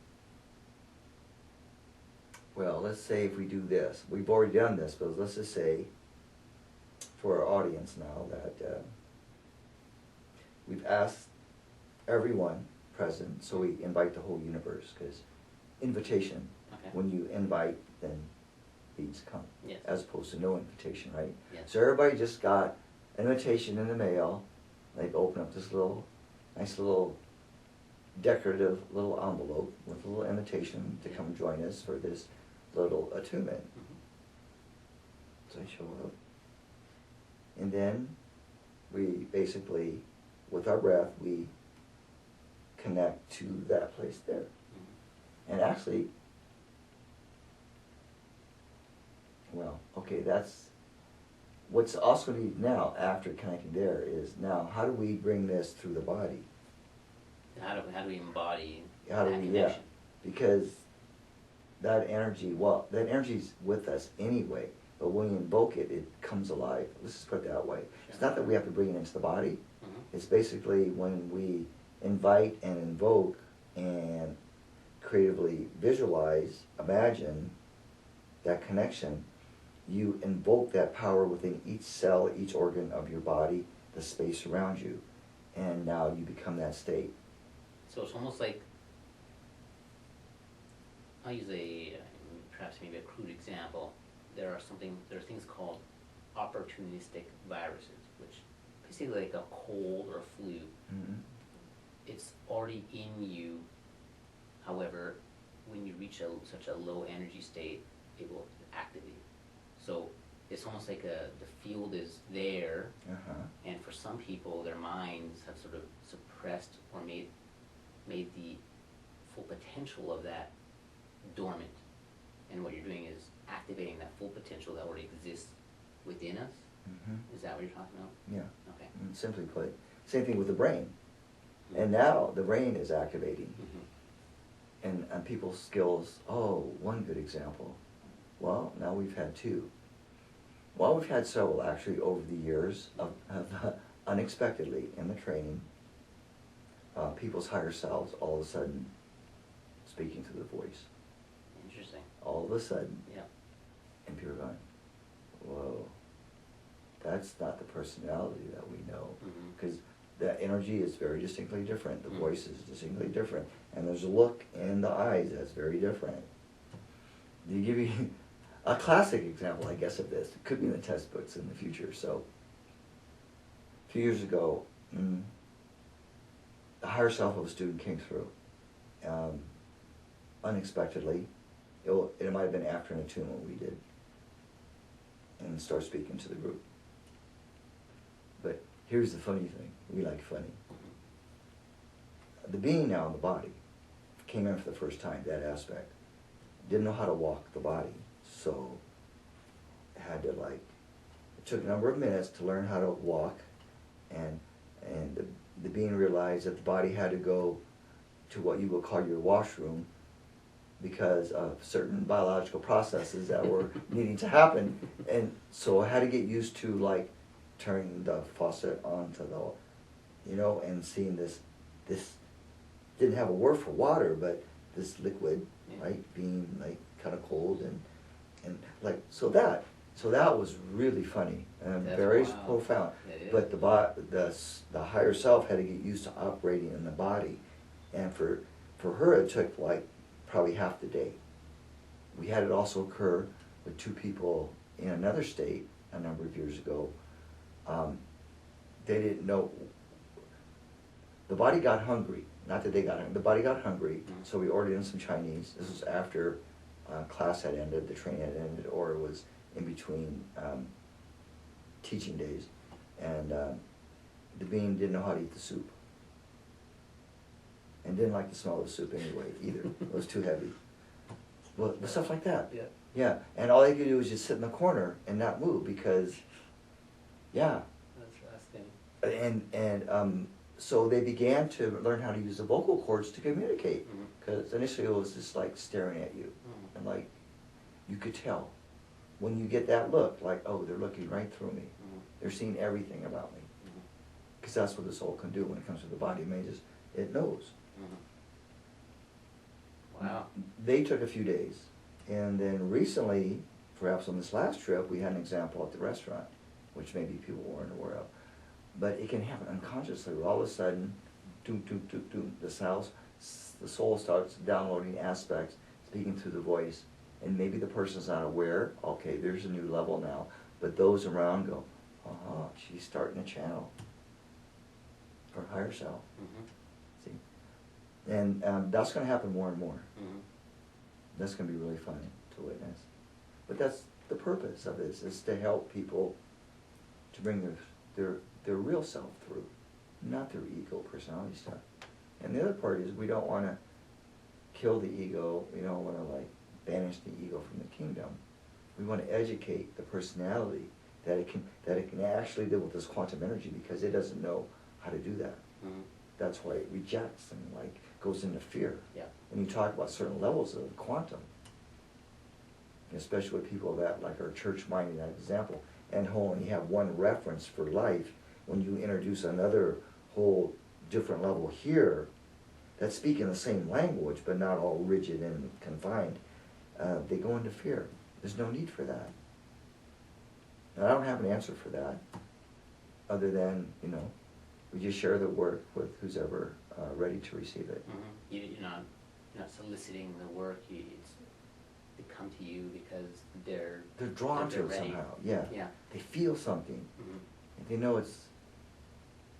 Well, let's say if we do this, we've already done this, but let's just say for our audience now that we've asked everyone present, so we invite the whole universe, because invitation, Okay. when you invite, then beats come, Yes. as opposed to no invitation, right? Yes. So everybody just got an invitation in the mail. They've opened up this nice little decorative little envelope with a little invitation to come join us for this little attunement. Mm-hmm. So I show up. And then we basically, with our breath, we connect to that place there. Mm-hmm. And actually, well, okay, that's what's also needed now after connecting there is now how do we bring this through the body? How do we embody How do that we, connection? because that energy's with us anyway, but when we invoke it, it comes alive. Let's just put it that way. It's not that we have to bring it into the body. Mm-hmm. It's basically when we invite and invoke and creatively visualize, imagine that connection, you invoke that power within each cell, each organ of your body, the space around you, and now you become that state. So it's almost like, I'll use perhaps maybe a crude example. There are things called opportunistic viruses, which basically like a cold or a flu. Mm-hmm. It's already in you. However, when you reach such a low energy state, it will activate. So it's almost like the field is there, Uh-huh. and for some people, their minds have sort of suppressed or made the full potential of that dormant. And what you're doing is activating that full potential that already exists within us. Mm-hmm. Is that what you're talking about? Yeah. Okay. Simply put, same thing with the brain. And now the brain is activating. Mm-hmm. And people's skills, one good example. Well, now we've had two. Well, we've had several actually over the years of unexpectedly in the training, people's higher selves all of a sudden speaking to the voice. Interesting. All of a sudden. Yeah. And people are going, whoa, that's not the personality that we know. Mm-hmm. Because the energy is very distinctly different. The Mm-hmm. voice is distinctly different. And there's a look in the eyes that's very different. To give you a classic example, I guess, of this, it could be in the textbooks in the future. So, a few years ago, the higher self of a student came through. Unexpectedly, it might have been after an attunement we did, and start speaking to the group. But here's the funny thing, we like funny. Mm-hmm. The being now in the body came in for the first time, that aspect. Didn't know how to walk the body, so had to it took a number of minutes to learn how to walk, and the being realized that the body had to go to what you would call your washroom because of certain biological processes that were needing to happen, and so I had to get used to turning the faucet onto the, and seeing this didn't have a word for water, but this liquid, Yeah. right, being kind of cold and so that So that was really funny and That's very wild. profound. It is. But the higher self had to get used to operating in the body, and for her it took like probably half the day. We had it also occur with two people in another state a number of years ago. They didn't know. The body got hungry. Not that they got hungry. The body got hungry, so we ordered in some Chinese. This was after class had ended, the training had ended, or it was in between teaching days. And the being didn't know how to eat the soup. And didn't like the smell of the soup anyway, either. It was too heavy. Well, stuff like that. Yeah. Yeah, and all they could do was just sit in the corner and not move because, yeah. Interesting. So they began to learn how to use the vocal cords to communicate. Mhm. Because initially it was just like staring at you. Mhm. And like, you could tell. When you get that look, like, oh, they're looking right through me. Mhm. They're seeing everything about me. Mhm. Because that's what the soul can do when it comes to the body. It knows. Mhm. Wow. They took a few days. And then recently, perhaps on this last trip, we had an example at the restaurant, which maybe people weren't aware of. But it can happen unconsciously, where all of a sudden, doom, doom, doom, doom, the soul starts downloading aspects, speaking through the voice, and maybe the person's not aware, okay, there's a new level now, but those around go, oh, she's starting to channel her higher self. Mhm. See? And that's going to happen more and more. Mhm. That's going to be really fun to witness. But that's the purpose of this, is to help people to bring their real self through, not their ego personality stuff. And the other part is we don't want to kill the ego, we don't want to like banish the ego from the kingdom. We want to educate the personality that it can actually deal with this quantum energy, because it doesn't know how to do that. Mhm. That's why it rejects and like goes into fear. Yeah. And you talk about certain levels of quantum, especially with people that like are church-minded, that example, and when you have one reference for life, when you introduce another whole different level here, that speak in the same language but not all rigid and confined, they go into fear. There's no need for that. And I don't have an answer for that, other than, we just share the work with who's ever ready to receive it. Mhm. You're not soliciting the work. They come to you because they're drawn to it ready. somehow. Yeah. Yeah. They feel something. Mhm. And they know it's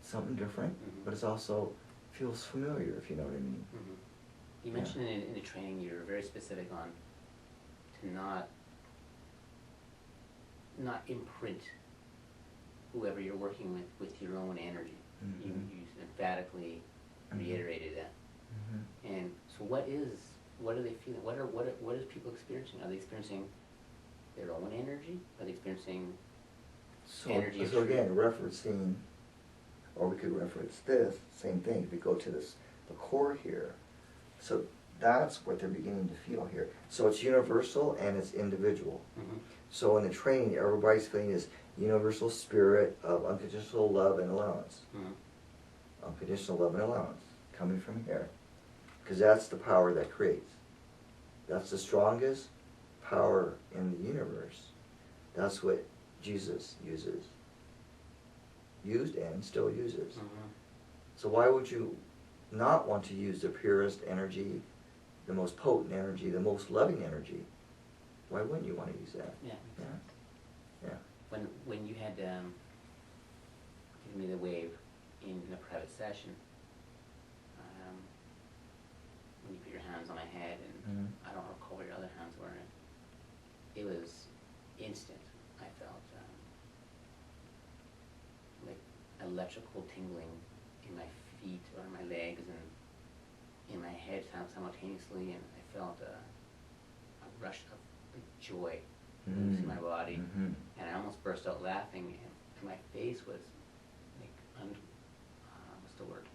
something different, Mhm. but it's also feels familiar, if you know what I mean. Mhm. You Yeah. mentioned in the training you're very specific on to not imprint whoever you're working with your own energy. Mhm. You emphatically Mhm. reiterated that. Mhm. And so what are they feeling? What is people experiencing? Are they experiencing their own energy? Are they experiencing energy of So truth? again, referencing, or we could reference this, same thing, if we go to the core here. So that's what they're beginning to feel here. So it's universal and it's individual. Mhm. So in the training, everybody's feeling this universal spirit of unconditional love and allowance. Mhm. Unconditional love and allowance, coming from here. Because that's the power that creates. That's the strongest power in the universe. That's what Jesus used and still uses. Mhm. So why would you not want to use the purest energy, the most potent energy, the most loving energy? Why wouldn't you want to use that? Yeah. Yeah. When you had given me the wave in a private session, when you put your hands on my head, and Mhm. I don't recall where your other hands were, it was instant. I felt like electrical tingling in my feet or my legs and in my head simultaneously, and I felt a rush of joy move through my body, Mhm. and I almost burst out laughing, and my face was like, what's the word?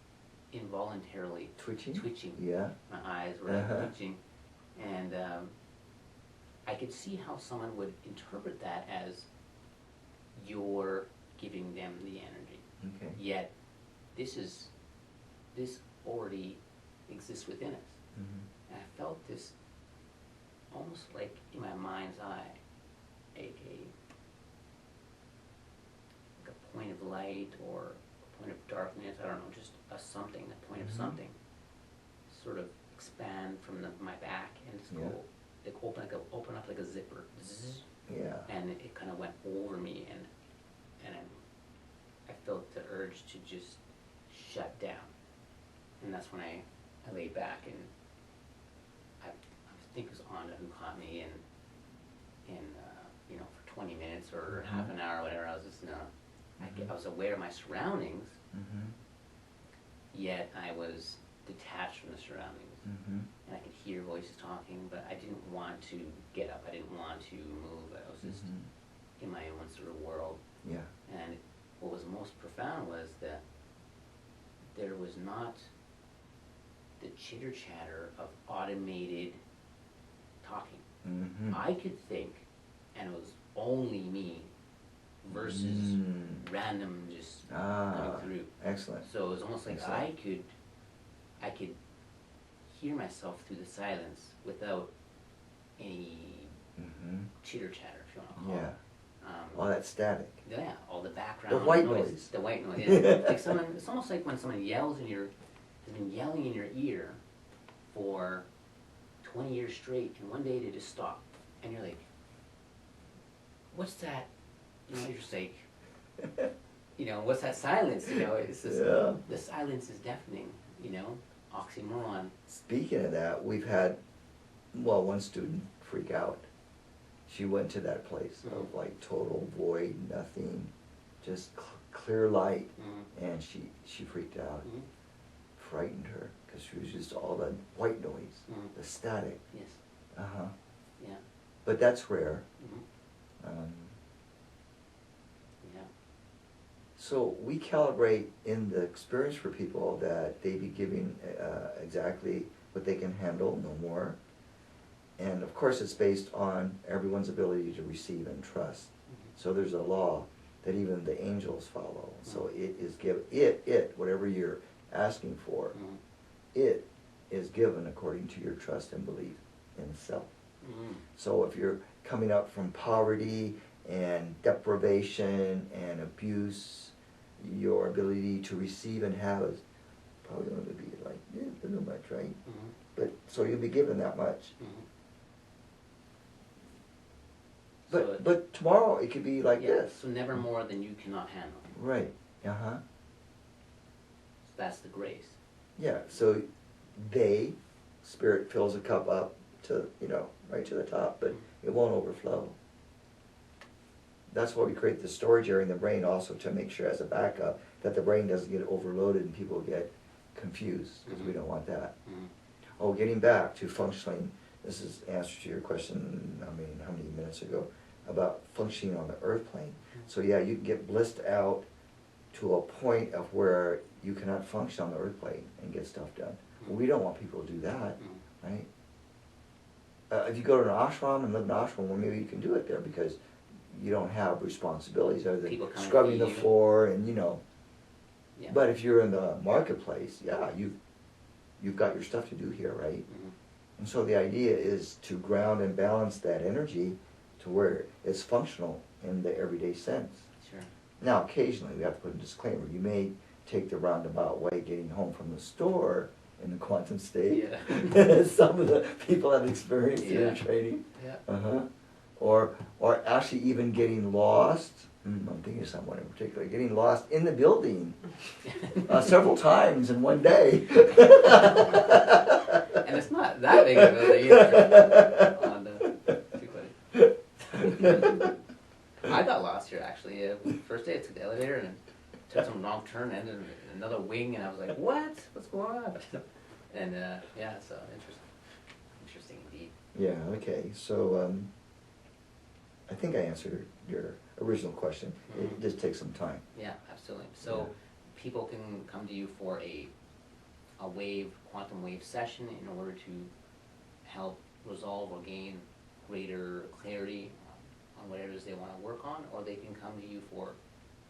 Involuntarily Twitching? Yeah. My eyes were like Uh-huh. twitching, and I could see how someone would interpret that as you're giving them the energy. Okay. Yet, this already exists within us. Mhm. And I felt this almost like in my mind's eye, a point of light or a point of darkness, I don't know, just a something, a point of something, sort of expand from my back and just go, like open up like a zipper, zzz, and it kind of went over me, and I felt the urge to just shut down, and that's when I laid back, and I think it was Anna who caught me in you know, for 20 minutes or half an hour or whatever. I was just I was aware of my surroundings, yet I was detached from the surroundings, and I could hear voices talking, but I didn't want to get up. I didn't want to move. I was just in my own sort of world. Yeah. And what was most profound was that there was not the chitter chatter of automated talking. I could think, and it was only me versus random just coming through. Excellent. So it was almost like I could hear myself through the silence without any chitter chatter, if you want to call it. All that static. Yeah, all the background The white noise. The white noise. Yeah. Like someone, it's almost like when someone has been yelling in your ear for 20 years straight, and one day they just stop, and you're like, what's that? You know, you're just like, you know, what's that silence? You know, it's just, the silence is deafening, you know, oxymoron. Speaking of that, we've had, one student freak out. She went to that place of like total void, nothing, just clear light, and she freaked out, frightened her, because she was just all the white noise, the static. Yes. Yeah. But that's rare. Yeah. So we calibrate in the experience for people that they be giving exactly what they can handle, no more. And of course it's based on everyone's ability to receive and trust. So there's a law that even the angels follow. So it is given, whatever you're asking for, it is given according to your trust and belief in self. So if you're coming up from poverty and deprivation and abuse, your ability to receive and have is probably going to be like, a little much, right? But so you'll be given that much. But tomorrow it could be like this. So never more than you cannot handle. Right. So that's the grace. Yeah. So Spirit fills a cup up to, right to the top, but it won't overflow. That's why we create the storage area in the brain also, to make sure as a backup that the brain doesn't get overloaded and people get confused, because we don't want that. Oh, getting back to functioning, this is answer to your question, how many minutes ago, about functioning on the earth plane. So yeah, you can get blissed out to a point of where you cannot function on the earth plane and get stuff done. Well, we don't want people to do that, right? If you go to an ashram and live in an ashram, well, maybe you can do it there because you don't have responsibilities other than scrubbing the floor and, Yeah. But if you're in the marketplace, you've got your stuff to do here, right? And so the idea is to ground and balance that energy to where it's functional in the everyday sense. Sure. Now, occasionally, we have to put a disclaimer. You may take the roundabout way getting home from the store in the quantum state. Yeah. Some of the people have experienced in their training. Yeah. Or actually even getting lost. I'm thinking of someone in particular. Getting lost in the building several times in one day. And it's not that big of a building either. Too funny. I got lost here actually. First day I took the elevator and took some wrong turn and ended in another wing, and I was like, what? What's going on? And yeah, so interesting indeed. Yeah, okay. So I think I answered your original question. It just takes some time. Yeah, absolutely. So people can come to you for a quantum wave session in order to help resolve or gain greater clarity on whatever it is they want to work on, or they can come to you for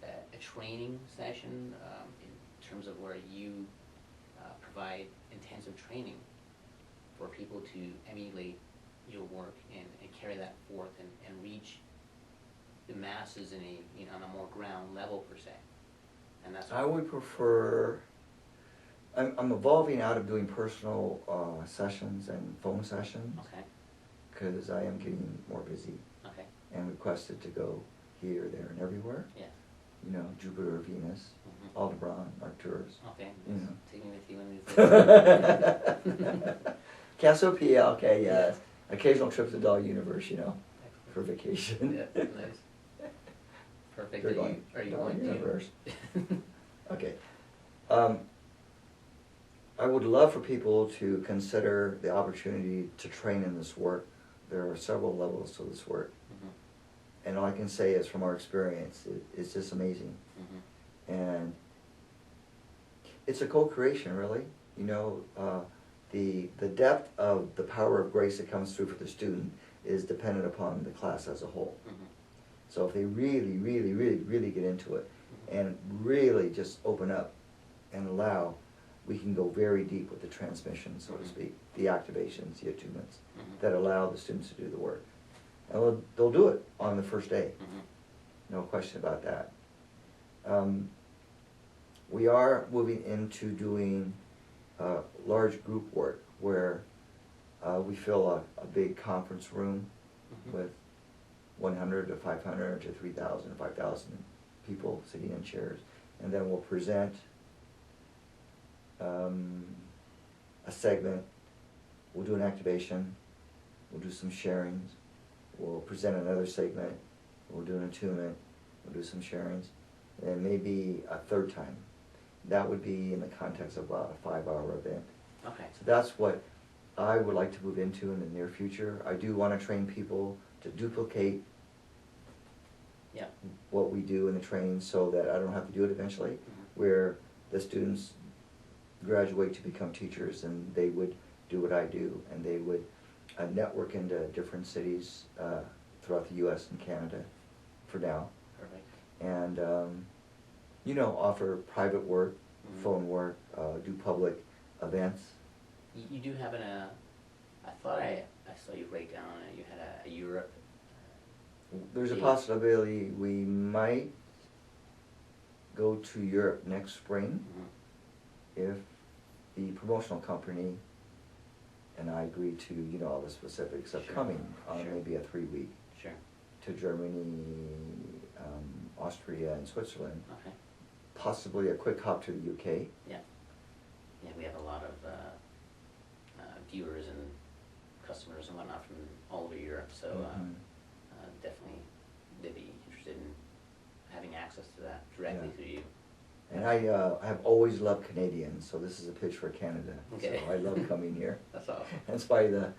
a training session in terms of where you provide intensive training for people to emulate your work and carry that forth and reach the masses in a on a more ground level per se, and that's. I would prefer. I'm evolving out of doing personal sessions and phone sessions. Okay. Because I am getting more busy. Okay. And requested to go here, there, and everywhere. Yeah. You know, Jupiter, Venus, Aldebaran, Arcturus. Okay. You know. Take me with you when we Cassiopeia, okay, yeah. Occasional trips to the universe, you know, for vacation. Yeah, nice. Perfect. Are you going to universe? Okay. I would love for people to consider the opportunity to train in this work. There are several levels to this work. And all I can say is from our experience, it's just amazing. And it's a co-creation, really. You know, the depth of the power of grace that comes through for the student is dependent upon the class as a whole. So if they really, really, really, really get into it and really just open up and allow, we can go very deep with the transmission, so to speak, the activations, the attunements that allow the students to do the work. And they'll do it on the first day. No question about that. We are moving into doing large group work where we fill a big conference room with 100 to 500 to 3,000, 5,000 people sitting in chairs. And then we'll present a segment, we'll do an activation, we'll do some sharings, we'll present another segment, we'll do an attunement, we'll do some sharings, and maybe a third time. That would be in the context of about a 5-hour event. Okay. So that's what I would like to move into in the near future. I do want to train people to duplicate what we do in the training so that I don't have to do it eventually, where the students graduate to become teachers and they would do what I do, and they would network into different cities throughout the U.S. and Canada for now. Perfect. And, you know, offer private work, phone work, do public events. You do have I thought I saw you break down, you had a Europe. There's a possibility we might go to Europe next spring if the promotional company and I agree to, you know, all the specifics of coming on maybe a 3-week to Germany, Austria, and Switzerland. Okay. Possibly a quick hop to the UK. Yeah, we have a lot of viewers and customers and whatnot from all over Europe, so definitely they'd be interested in having access to that directly through you. And I have always loved Canadians, so this is a pitch for Canada. Okay. So I love coming here. That's awesome. In spite of the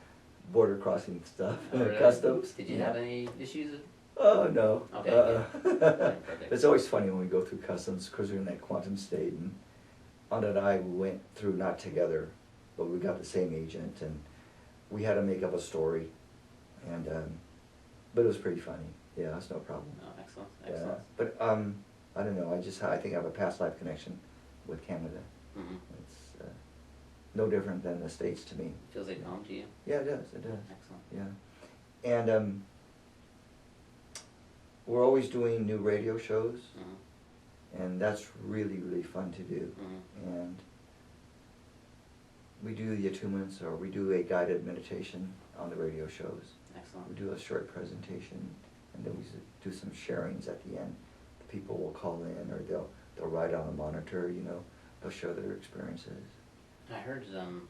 border crossing stuff, Really? customs. Did you have any issues? Oh, no. Okay. Perfect. It's always funny when we go through customs, because we're in that quantum state, and Anna and I went through, not together, but we got the same agent, and we had to make up a story, and but it was pretty funny. Yeah, it's no problem. Oh, excellent. Yeah, but I don't know. I think I have a past life connection with Canada. It's no different than the States to me. Feels like home to you? Yeah, it does. It does. Excellent. Yeah, and we're always doing new radio shows, and that's really, really fun to do. And we do the attunements, or we do a guided meditation on the radio shows. Excellent. We do a short presentation, and then we do some sharings at the end. The people will call in, or they'll write on the monitor. You know, they'll share their experiences. I heard some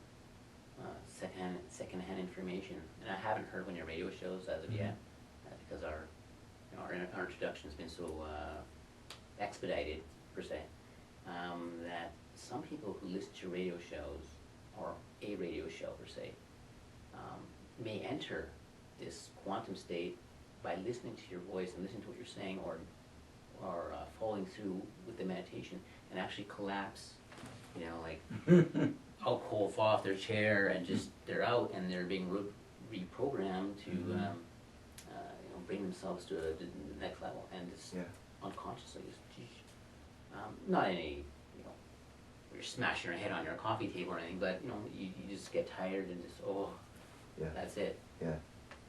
secondhand information, and I haven't heard one of your radio shows as of yet, because our introduction has been so expedited per se, that some people who listen to radio shows, or a radio show per se, may enter this quantum state by listening to your voice and listening to what you're saying, or following through with the meditation, and actually collapse, you know, like out cold, fall off their chair, and just they're out, and they're being reprogrammed to bring themselves to the next level, and just unconsciously just not any, where you're smashing your head on your coffee table or anything, but you just get tired and just that's it. Yeah.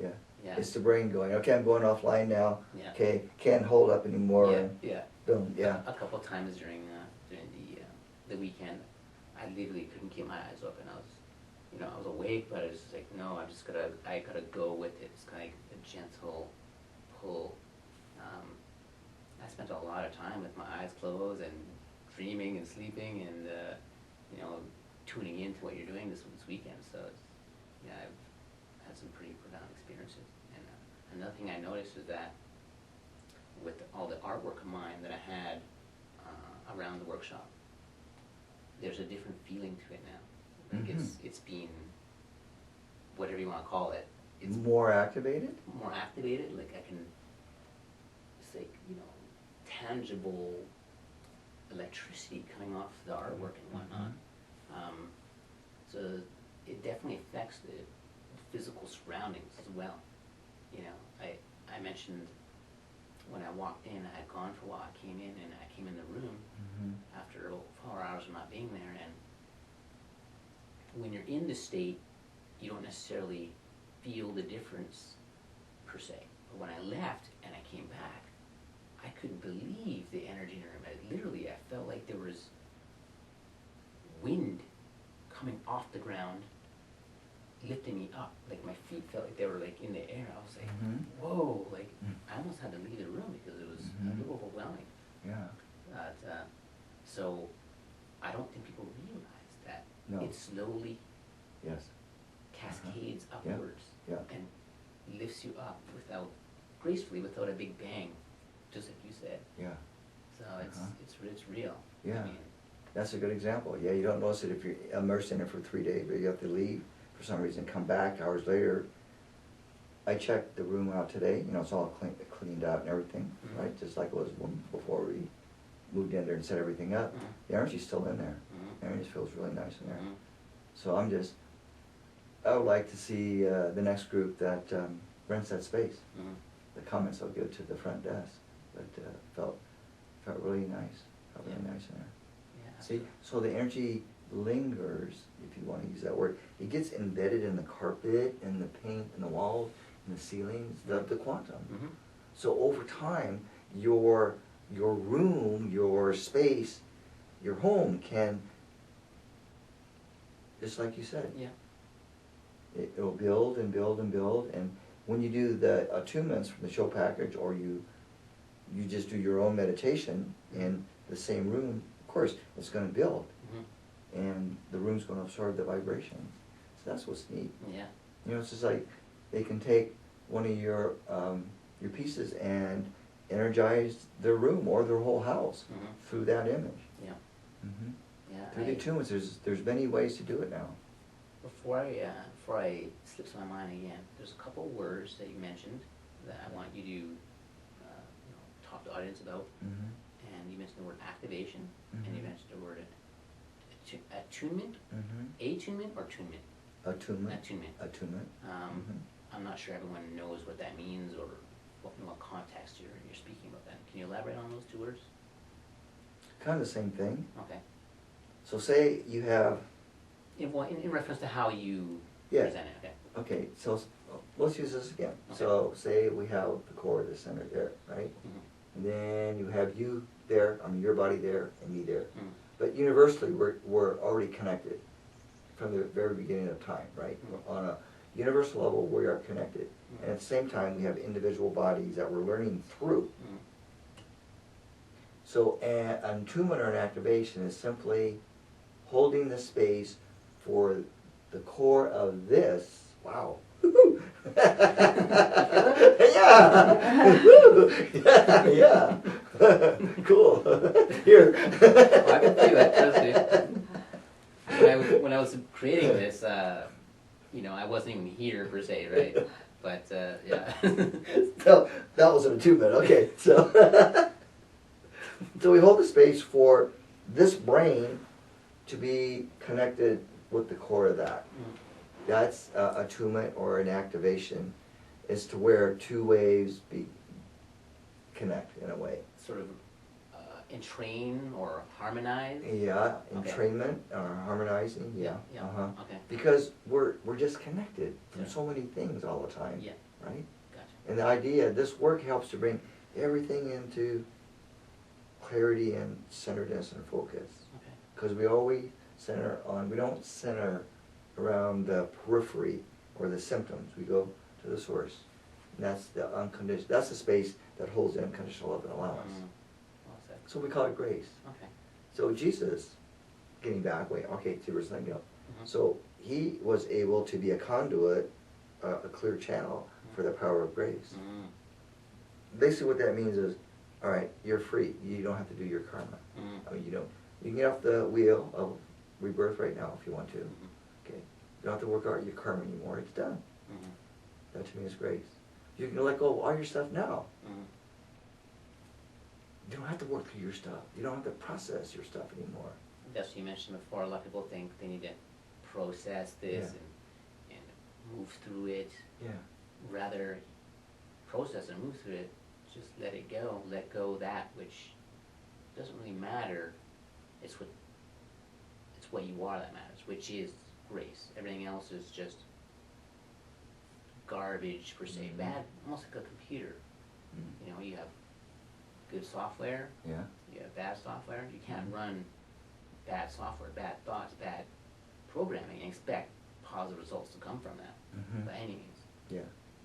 Yeah. Yeah. It's the brain going, okay, I'm going offline now. Yeah. Okay, can't hold up anymore. Yeah. And Yeah. boom, yeah. A couple of times during the weekend, I literally couldn't keep my eyes open. I was awake, but I was just like, no, I gotta go with it. It's kind of like a gentle pull. I spent a lot of time with my eyes closed and dreaming and sleeping and, tuning into what you're doing this weekend. So I've had some pretty profound experiences. And another thing I noticed is that with all the artwork of mine that I had around the workshop, there's a different feeling to it now. Like it's been, whatever you want to call it. It's more activated? More activated. Like I can, it's like, tangible electricity coming off the artwork and whatnot. So it definitely affects the physical surroundings as well. I mentioned when I walked in, I had gone for a while, I came in and I came in the room after 4 hours of not being there, and when you're in the state, you don't necessarily feel the difference per se. But when I left and I came back, I couldn't believe the energy in the room. I felt like there was wind coming off the ground, lifting me up. Like my feet felt like they were like in the air. I was like, whoa, like I almost had to leave the room because it was a little overwhelming. Yeah. So I don't think people realize that it slowly cascades upwards and lifts you up gracefully without a big bang, just like you said. Yeah. So it's real. Yeah. I mean, that's a good example. Yeah, you don't notice it if you're immersed in it for 3 days, but you have to leave for some reason, come back hours later. I checked the room out today. It's all cleaned out and everything, right? Just like it was before we moved in there and set everything up. The energy's still in there. The energy feels really nice in there. So I would like to see the next group that rents that space. The comments I'll give to the front desk, but felt really nice. Felt really nice in there. yeah. See, so the energy lingers, if you want to use that word. It gets embedded in the carpet, in the paint, in the walls, in the ceilings, the quantum. So over time, your room, your space, your home can, just like you said, it'll build and build and build. And when you do the attunements from the show package, or you just do your own meditation in the same room, of course, it's going to build. And the room's going to absorb the vibrations. So that's what's neat. Yeah. It's just like they can take one of your pieces and energize their room or their whole house through that image. Yeah. Yeah. Through the attunements, there's many ways to do it now. Before I slips my mind again, there's a couple words that you mentioned that I want you to talk to the audience about. And you mentioned the word activation, and you mentioned the word attunement. Attunement or tunement? Attunement. Attunement. I'm not sure everyone knows what that means or what context you're speaking about that. Can you elaborate on those two words? Kind of the same thing. Okay. So say you have... In reference to how you present it, okay. Okay, so let's use this again. Okay. So say we have the core, the center there, right? And then you have you there, your body there, and me there. But universally, we're already connected from the very beginning of time, right? On a universal level, we are connected. And at the same time, we have individual bodies that we're learning through. So an attunement or an activation is simply holding the space for the core of this. Wow. yeah. Cool. Here. Well, I can feel it, trust me. When I was creating this, I wasn't even here per se, right? But yeah. So that was an attunement. Okay, so so we hold the space for this brain to be connected with the core of that. That's attunement or an activation, is to where two waves connect in a way. Sort of entrain or harmonize? Yeah, entrainment or harmonizing, yeah. Okay. Because we're just connected from so many things all the time. Yeah. right? Gotcha. And the idea, this work helps to bring everything into clarity and centeredness and focus. Okay. Because we always center on, we don't center around the periphery or the symptoms. We go to the source. And that's the unconditional, that's the space that holds the unconditional love and allowance. Well said. So we call it grace. Okay. So Jesus, getting back, to verse 9, Mhm. so he was able to be a conduit, a clear channel for the power of grace. Basically what that means is, all right, you're free. You don't have to do your karma. I mean, you can get off the wheel of rebirth right now if you want to. Okay, you don't have to work out your karma anymore. It's done. That to me is grace. You can let go of all your stuff now. You don't have to work through your stuff. You don't have to process your stuff anymore. That's what you mentioned before. A lot of people think they need to process this and move through it. Yeah. Rather process and move through it, just let it go. Let go that which doesn't really matter. It's what you are that matters, which is grace. Everything else is just garbage per se. Bad, almost like a computer. You know, you have good software, Yeah. you have bad software. You can't run bad software, bad thoughts, bad programming and expect positive results to come from that by any means. Yeah.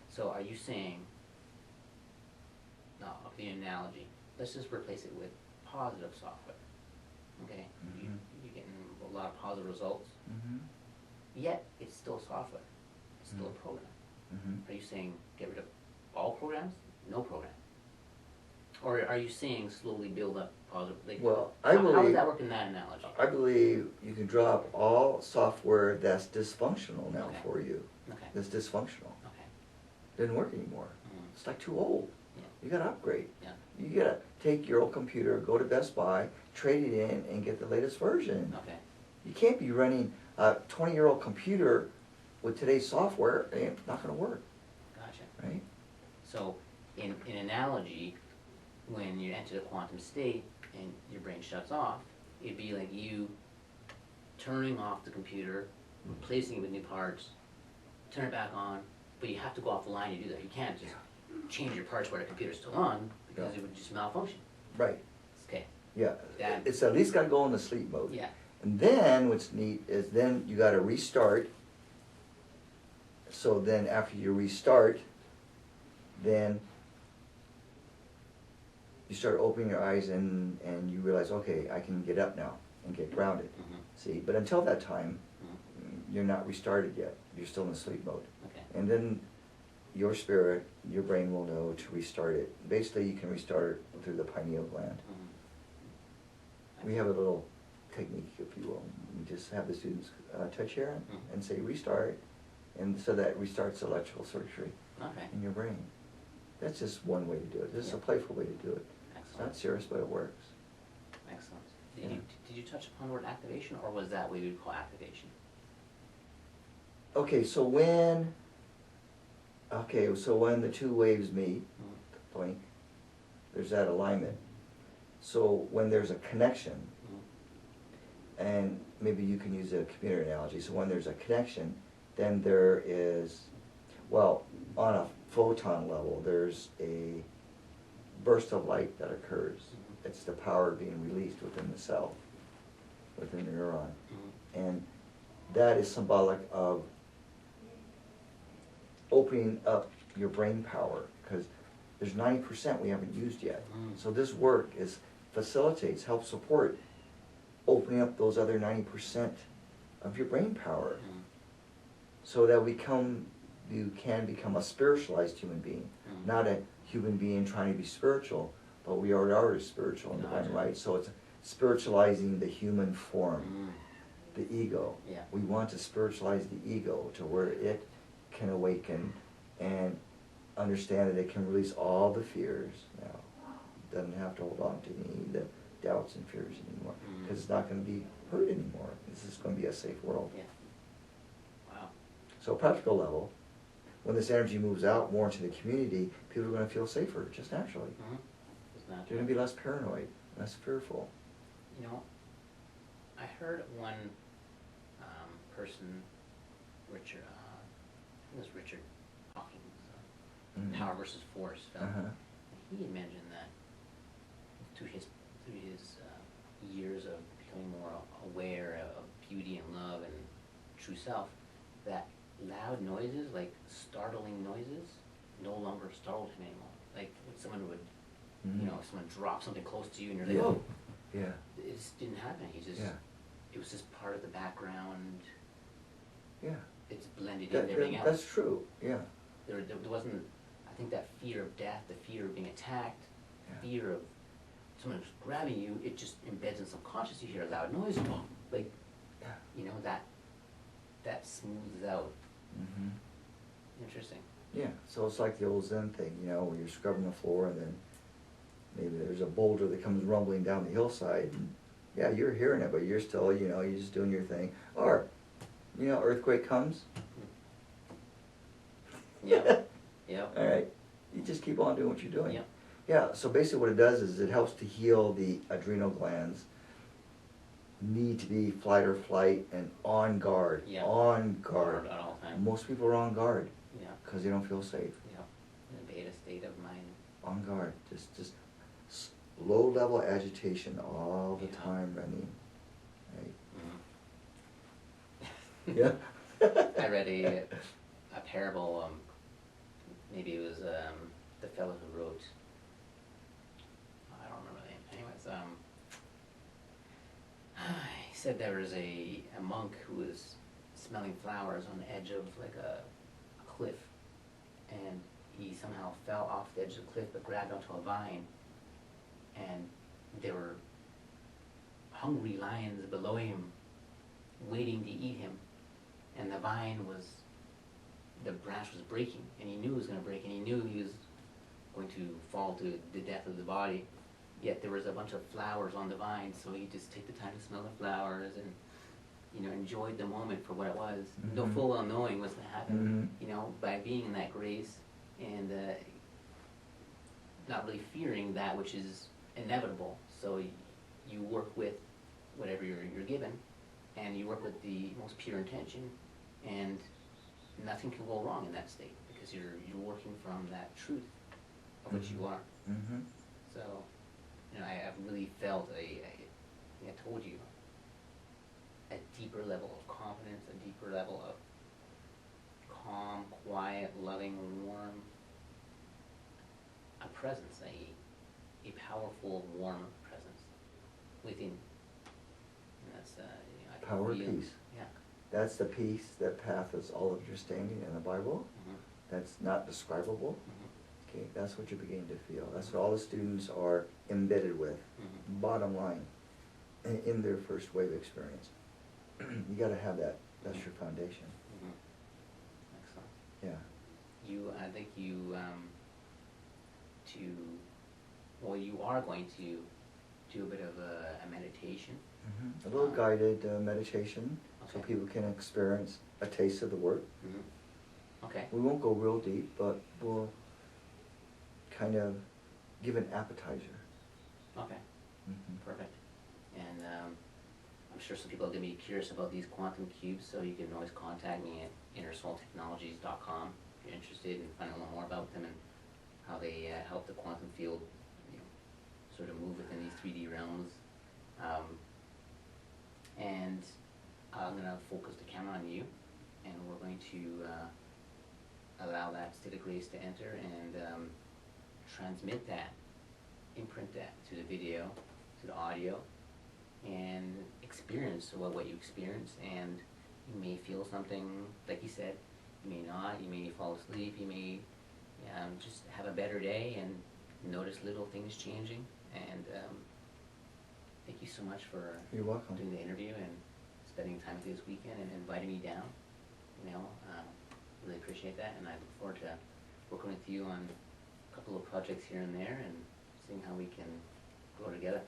So are you saying, no, I'll give you an analogy. Let's just replace it with positive software. Okay? You're getting a lot of positive results, yet it's still software. It's still a program. Are you saying get rid of all programs? No program. Or are you saying slowly build up positive? Like, Well, how does that work in that analogy? I believe you can drop all software that's dysfunctional now Okay. for you. Okay. That's dysfunctional. Okay. Doesn't work anymore. It's like too old. Yeah. You gotta upgrade. Yeah. You gotta take your old computer, go to Best Buy, trade it in, and get the latest version. Okay. You can't be running a 20-year-old computer with today's software. It's not gonna work, Gotcha. right? So, in analogy, when you enter the quantum state and your brain shuts off, it'd be like you turning off the computer, replacing it with new parts, turn it back on, but you have to go off the line to do that. You can't just change your parts while the computer's still on, because it would just malfunction. Right. Okay. Yeah. That- It's at least gotta go in the sleep mode. Yeah. And then what's neat is then you gotta restart. So then after you restart, then you start opening your eyes and you realize, okay, I can get up now and get grounded. See, but until that time, you're not restarted yet. You're still in the sleep mode. Okay. And then your spirit, your brain will know to restart it. Basically, you can restart it through the pineal gland. We have a little technique, if you will. We just have the students touch here and say restart, and so that restarts electrical circuitry Okay. in your brain. That's just one way to do it. This is a playful way to do it. It's Excellent. not serious, but it works. Excellent. Yeah. Did you touch upon the word activation, or was that what you would call activation? Okay, so when the two waves meet, blink, there's that alignment. So when there's a connection, and maybe you can use a computer analogy, so when there's a connection, then there is, well, on a photon level, there's a burst of light that occurs. It's the power being released within the cell, within the neuron. And that is symbolic of opening up your brain power, because there's 90% we haven't used yet. So this work facilitates, helps support opening up those other 90% of your brain power, so that you can become a spiritualized human being, not a human being trying to be spiritual, but we already are spiritual in divine right. So it's spiritualizing the human form, the ego. Yeah. We want to spiritualize the ego to where it can awaken and understand that it can release all the fears now. It doesn't have to hold on to any of the doubts and fears anymore, because it's not going to be hurt anymore. This is going to be a safe world. Yeah. Wow. So practical level, when this energy moves out more into the community, people are going to feel safer, just naturally. It's not. They're going to be less paranoid, less fearful. You know, I heard one person, Richard, I think it was Richard Hawkins, power versus force film. Uh-huh. He had mentioned that through his years of becoming more aware of beauty and love and true self, that loud noises, like startling noises, no longer startled him anymore. Like when someone would, Mhm. you know, someone drop something close to you and you're like, Yeah. oh, Yeah. it just didn't happen. He just, Yeah. it was just part of the background. Yeah. It's blended in with everything else. That's true. Yeah. There wasn't, I think that fear of death, the fear of being attacked, Yeah. fear of someone just grabbing you, it just embeds in subconscious. You hear a loud noise, like, Yeah. you know, that smooths out. Mhm. Interesting. Yeah. So it's like the old Zen thing, you know, where you're scrubbing the floor and then maybe there's a boulder that comes rumbling down the hillside. And yeah, you're hearing it, but you're still, you know, you're just doing your thing. Or, you know, earthquake comes. Yeah. Yeah. All right. You just keep on doing what you're doing. Yeah. Yeah. So basically what it does is it helps to heal the adrenal glands. Need to be flight or flight and on guard. Yeah. On guard. At all times. Most people are on guard Yeah. because they don't feel safe. Yeah. In a beta state of mind. On guard. Just low level agitation all the Yeah. time, Rene. Right? Mm-hmm. Yeah. I read a parable. Maybe it was the fellow who wrote. I don't remember the name. Anyways, he said there was a monk who was smelling flowers on the edge of like a cliff, and he somehow fell off the edge of the cliff but grabbed onto a vine, and there were hungry lions below him waiting to eat him, and the vine was, the branch was breaking, and he knew it was going to break, and he knew he was going to fall to the death of the body. Yet there was a bunch of flowers on the vine, so he just took the time to smell the flowers and, you know, enjoyed the moment for what it was. No Mhm. full well knowing what's going to happen, Mhm. you know, by being in that grace and not really fearing that which is inevitable. So you work with whatever you're given, and you work with the most pure intention, and nothing can go wrong in that state because you're working from that truth of what you are. Mm-hmm. So, you know, I've really felt I told you, a deeper level of confidence, a deeper level of calm, quiet, loving, warm, a presence, a powerful, warm presence within. And that's, you know, I can Power feel, peace. yeah. That's the peace that paths all of your standing in the Bible. Mhm. That's not describable. Mhm. Okay, that's what you're beginning to feel. That's what all the students are embedded with. Mhm. Bottom line, in their first wave experience. You got to have that. That's your foundation. Mhm. Excellent. Yeah. I think you, you are going to do a bit of a meditation. Mm-hmm. A little guided meditation, so Okay. people can experience a taste of the work. Mm-hmm. Okay. We won't go real deep, but we'll kind of give an appetizer. Okay. Mm-hmm. Perfect. And I'm sure some people are going to be curious about these quantum cubes, so you can always contact me at innersoultechnologies.com if you're interested in finding a little more about them and how they help the quantum field, you know, sort of move within these 3D realms. And I'm going to focus the camera on you, and we're going to allow that state of grace to enter and transmit that, imprint that to the video, to the audio, and experience what you experience. And you may feel something, like you said, you may not, you may fall asleep, you may just have a better day and notice little things changing. And thank you so much for You're welcome. doing the interview and spending time with me this weekend and inviting me down. You know, really appreciate that, and I look forward to working with you on a couple of projects here and there and seeing how we can grow together.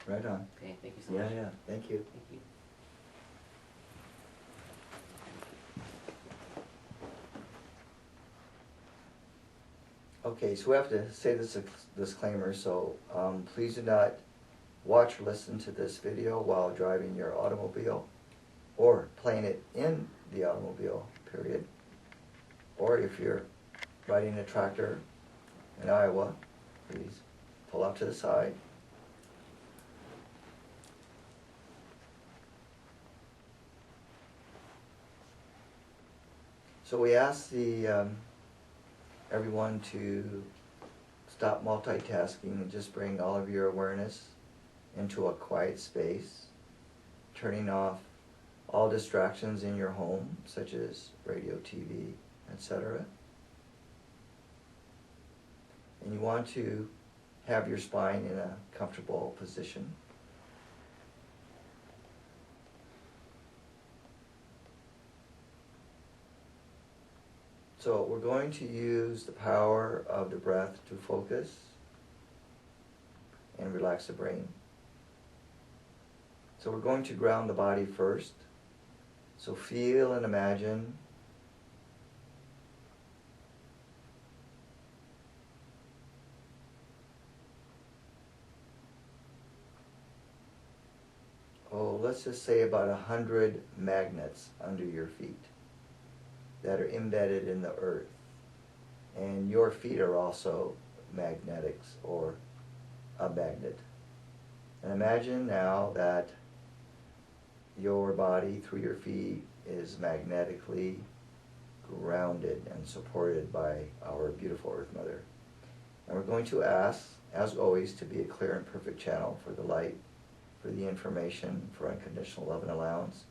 Right on. Okay, thank you so Yeah, much. yeah. Thank you. Thank you. Okay, so we have to say this disclaimer, so please do not watch or listen to this video while driving your automobile or playing it in the automobile, period. Or if you're riding a tractor in Iowa, please pull out to the side. So we ask everyone to stop multitasking and just bring all of your awareness into a quiet space, turning off all distractions in your home, such as radio, TV, etc. And you want to have your spine in a comfortable position. So we're going to use the power of the breath to focus and relax the brain. So we're going to ground the body first. So feel and imagine let's just say about 100 magnets under your feet that are embedded in the earth. And your feet are also magnetics, or a magnet. And imagine now that your body through your feet is magnetically grounded and supported by our beautiful Earth Mother. And we're going to ask, as always, to be a clear and perfect channel for the light, for the information, for unconditional love and allowance,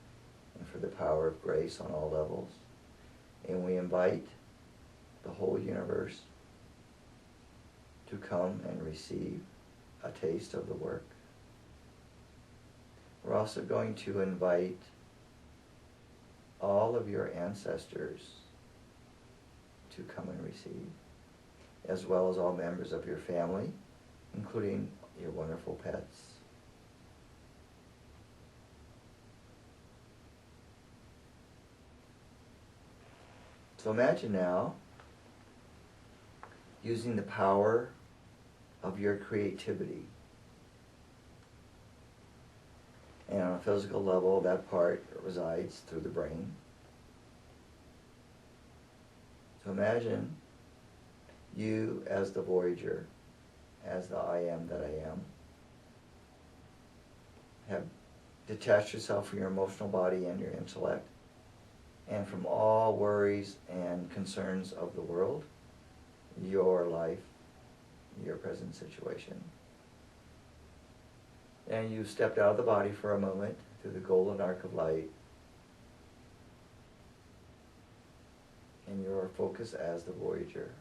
and for the power of grace on all levels. And we invite the whole universe to come and receive a taste of the work. We're also going to invite all of your ancestors to come and receive, as well as all members of your family, including your wonderful pets. So imagine now using the power of your creativity. And on a physical level, that part resides through the brain. So imagine you as the Voyager, as the I am that I am, have detached yourself from your emotional body and your intellect, and from all worries and concerns of the world, your life, your present situation. And you stepped out of the body for a moment through the golden arc of light, and your focus as the Voyager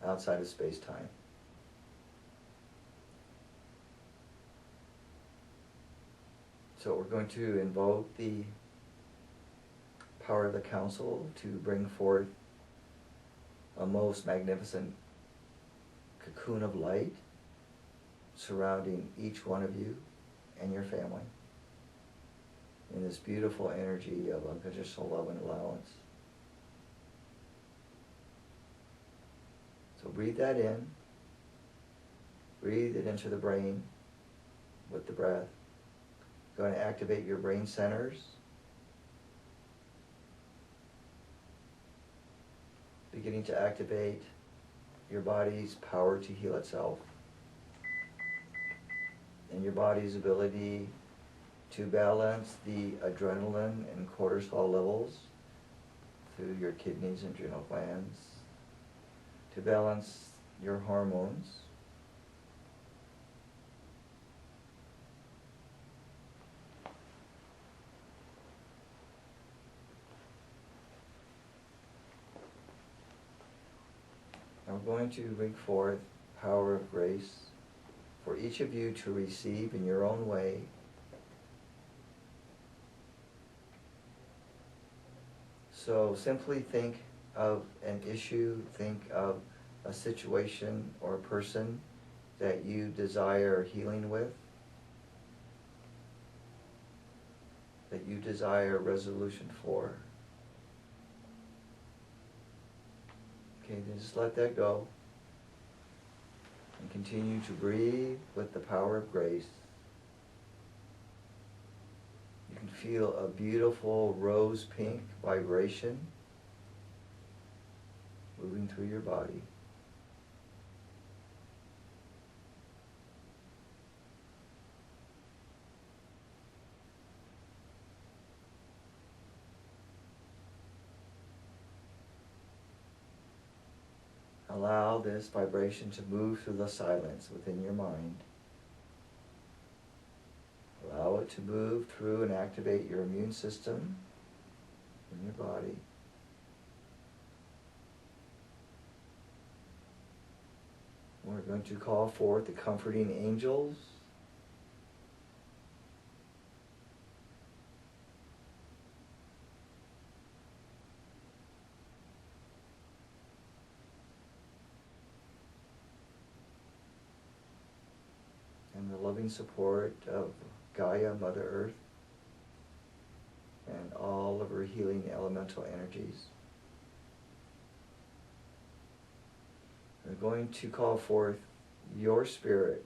outside of space-time. So we're going to invoke the power of the Council to bring forth a most magnificent cocoon of light surrounding each one of you and your family in this beautiful energy of unconditional love and allowance. So breathe that in. Breathe it into the brain with the breath. Going to activate your brain centers. Beginning to activate your body's power to heal itself, and your body's ability to balance the adrenaline and cortisol levels through your kidneys and adrenal glands, to balance your hormones, and we're going to bring forth power of grace for each of you to receive in your own way. So simply think of an issue, think of a situation or a person that you desire healing with, that you desire resolution for. Okay, then just let that go. And continue to breathe with the power of grace. You can feel a beautiful rose pink vibration moving through your body. Allow this vibration to move through the silence within your mind. Allow it to move through and activate your immune system in your body. We're going to call forth the comforting angels. And the loving support of Gaia, Mother Earth, and all of her healing elemental energies. We're going to call forth your spirit,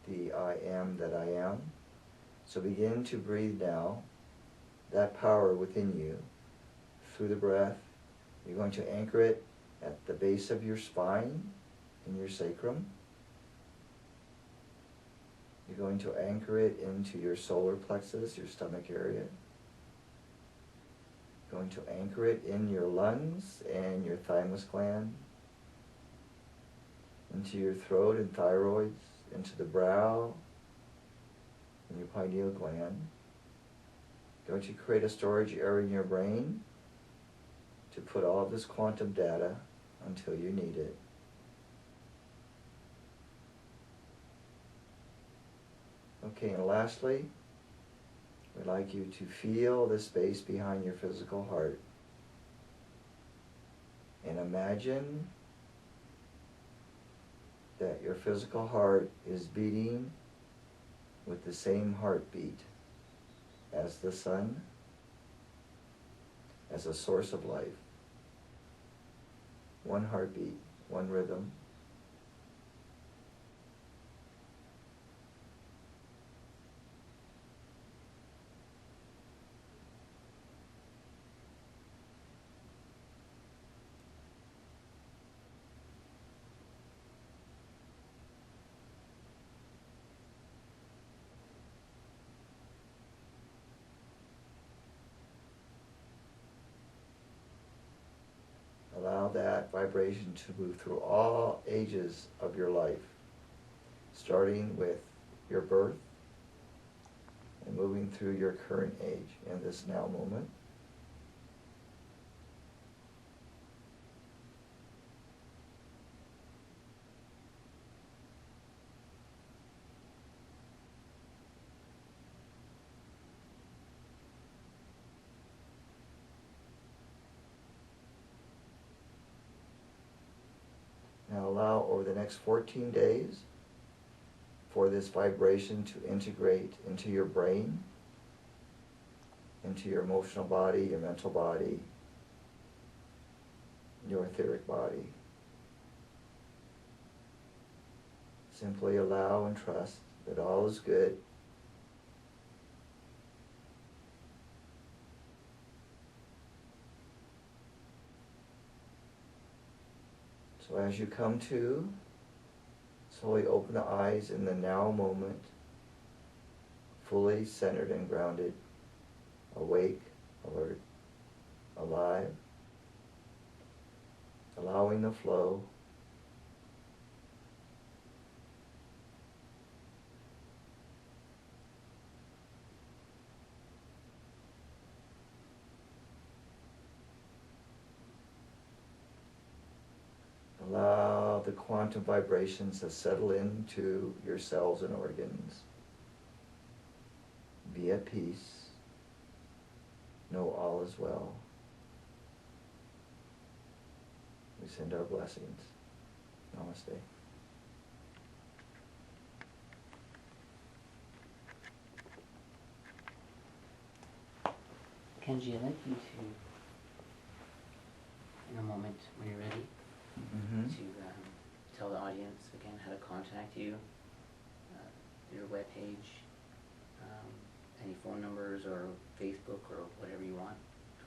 the I am that I am. So begin to breathe now, that power within you, through the breath. You're going to anchor it at the base of your spine, in your sacrum. You're going to anchor it into your solar plexus, your stomach area. You're going to anchor it in your lungs and your thymus gland, into your throat and thyroids, into the brow and your pineal gland. You're going to create a storage area in your brain to put all of this quantum data until you need it. Okay, and lastly, we'd like you to feel the space behind your physical heart. And imagine that your physical heart is beating with the same heartbeat as the sun, as a source of life. One heartbeat, one rhythm. Allow that vibration to move through all ages of your life, starting with your birth and moving through your current age in this now moment. Now allow over the next 14 days for this vibration to integrate into your brain, into your emotional body, your mental body, your etheric body. Simply allow and trust that all is good. So as you come to, slowly open the eyes in the now moment, fully centered and grounded, awake, alert, alive, allowing the flow. Allow the quantum vibrations to settle into your cells and organs. Be at peace. Know all is well. We send our blessings. Namaste. Kenji, I'd like you to, in a moment when you're ready, to tell the audience again how to contact you, your webpage, any phone numbers or Facebook or whatever you want,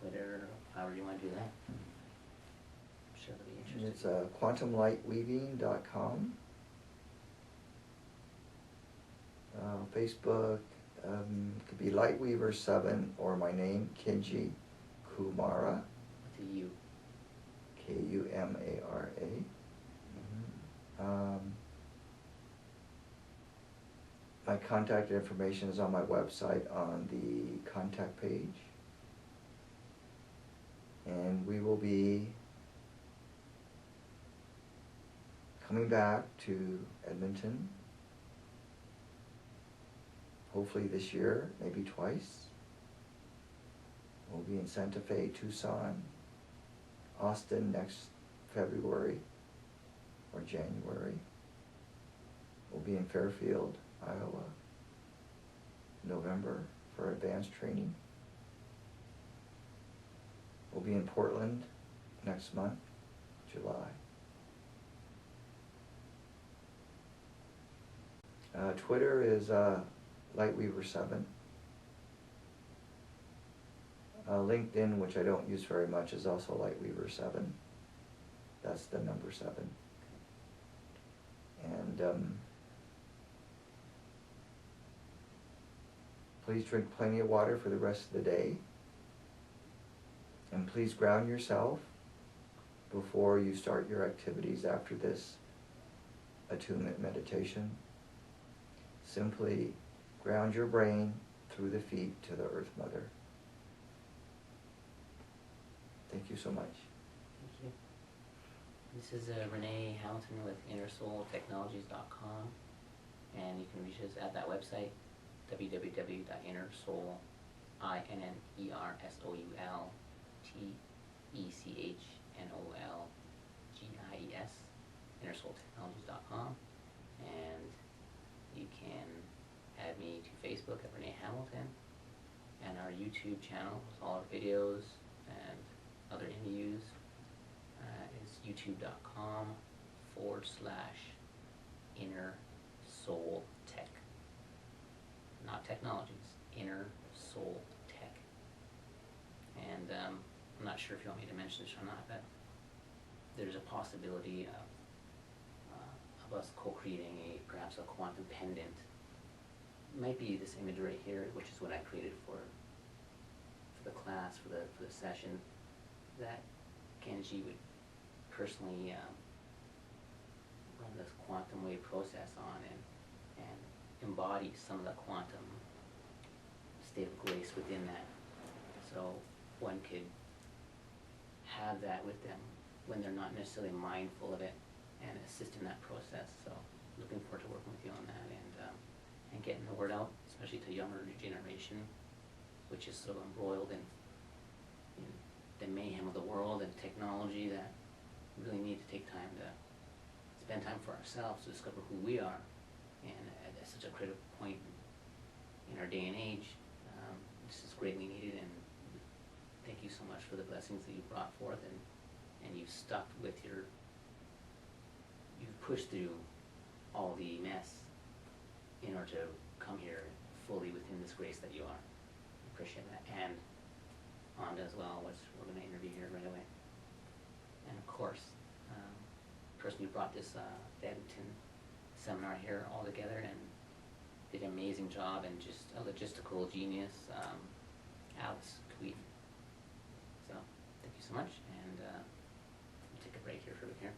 Twitter, or however you want to do that. sure they'll be interested. It's quantumlightweaving.com. Facebook, could be Lightweaver7 or my name, Kenji Kumara. With a U. Kumara. My contact information is on my website on the contact page. And we will be coming back to Edmonton, hopefully this year, maybe twice. We'll be in Santa Fe, Tucson, Austin next February or January. We'll be in Fairfield, Iowa, November for advanced training. We'll be in Portland next month, July. Twitter is Lightweaver7. LinkedIn, which I don't use very much, is also Lightweaver7. That's the number 7. And please drink plenty of water for the rest of the day. And please ground yourself before you start your activities after this attunement meditation. Simply ground your brain through the feet to the Earth Mother. Thank you so much. Thank you. This is Rene Hamilton with InnerSoulTechnologies.com, and you can reach us at that website, www.innersoul, INNERSOULTECHNOLGIES, InnerSoulTechnologies.com, and you can add me to Facebook at Rene Hamilton, and our YouTube channel with all our videos and other interviews is youtube.com/InnerSoulTech. Not technologies, Inner Soul Tech. And I'm not sure if you want me to mention this or not, but there's a possibility of us co-creating perhaps a quantum pendant. It might be this image right here, which is what I created for the class, for the session, that Kenji would personally run this quantum wave process on and embody some of the quantum state of grace within that. So one could have that with them when they're not necessarily mindful of it and assist in that process. So looking forward to working with you on that and getting the word out, especially to younger generation, which is so embroiled in the mayhem of the world and technology, that we really need to take time to spend time for ourselves to discover who we are. And at such a critical point in our day and age, this is greatly needed, and thank you so much for the blessings that you brought forth, and you've stuck with you've pushed through all the mess in order to come here fully within this grace that you are. I appreciate that. And Onda as well, which we're going to interview here right away. And of course, the person who brought this Edmonton seminar here all together and did an amazing job, and just a logistical genius, Alice Queen. So thank you so much, and we'll take a break here for a bit here.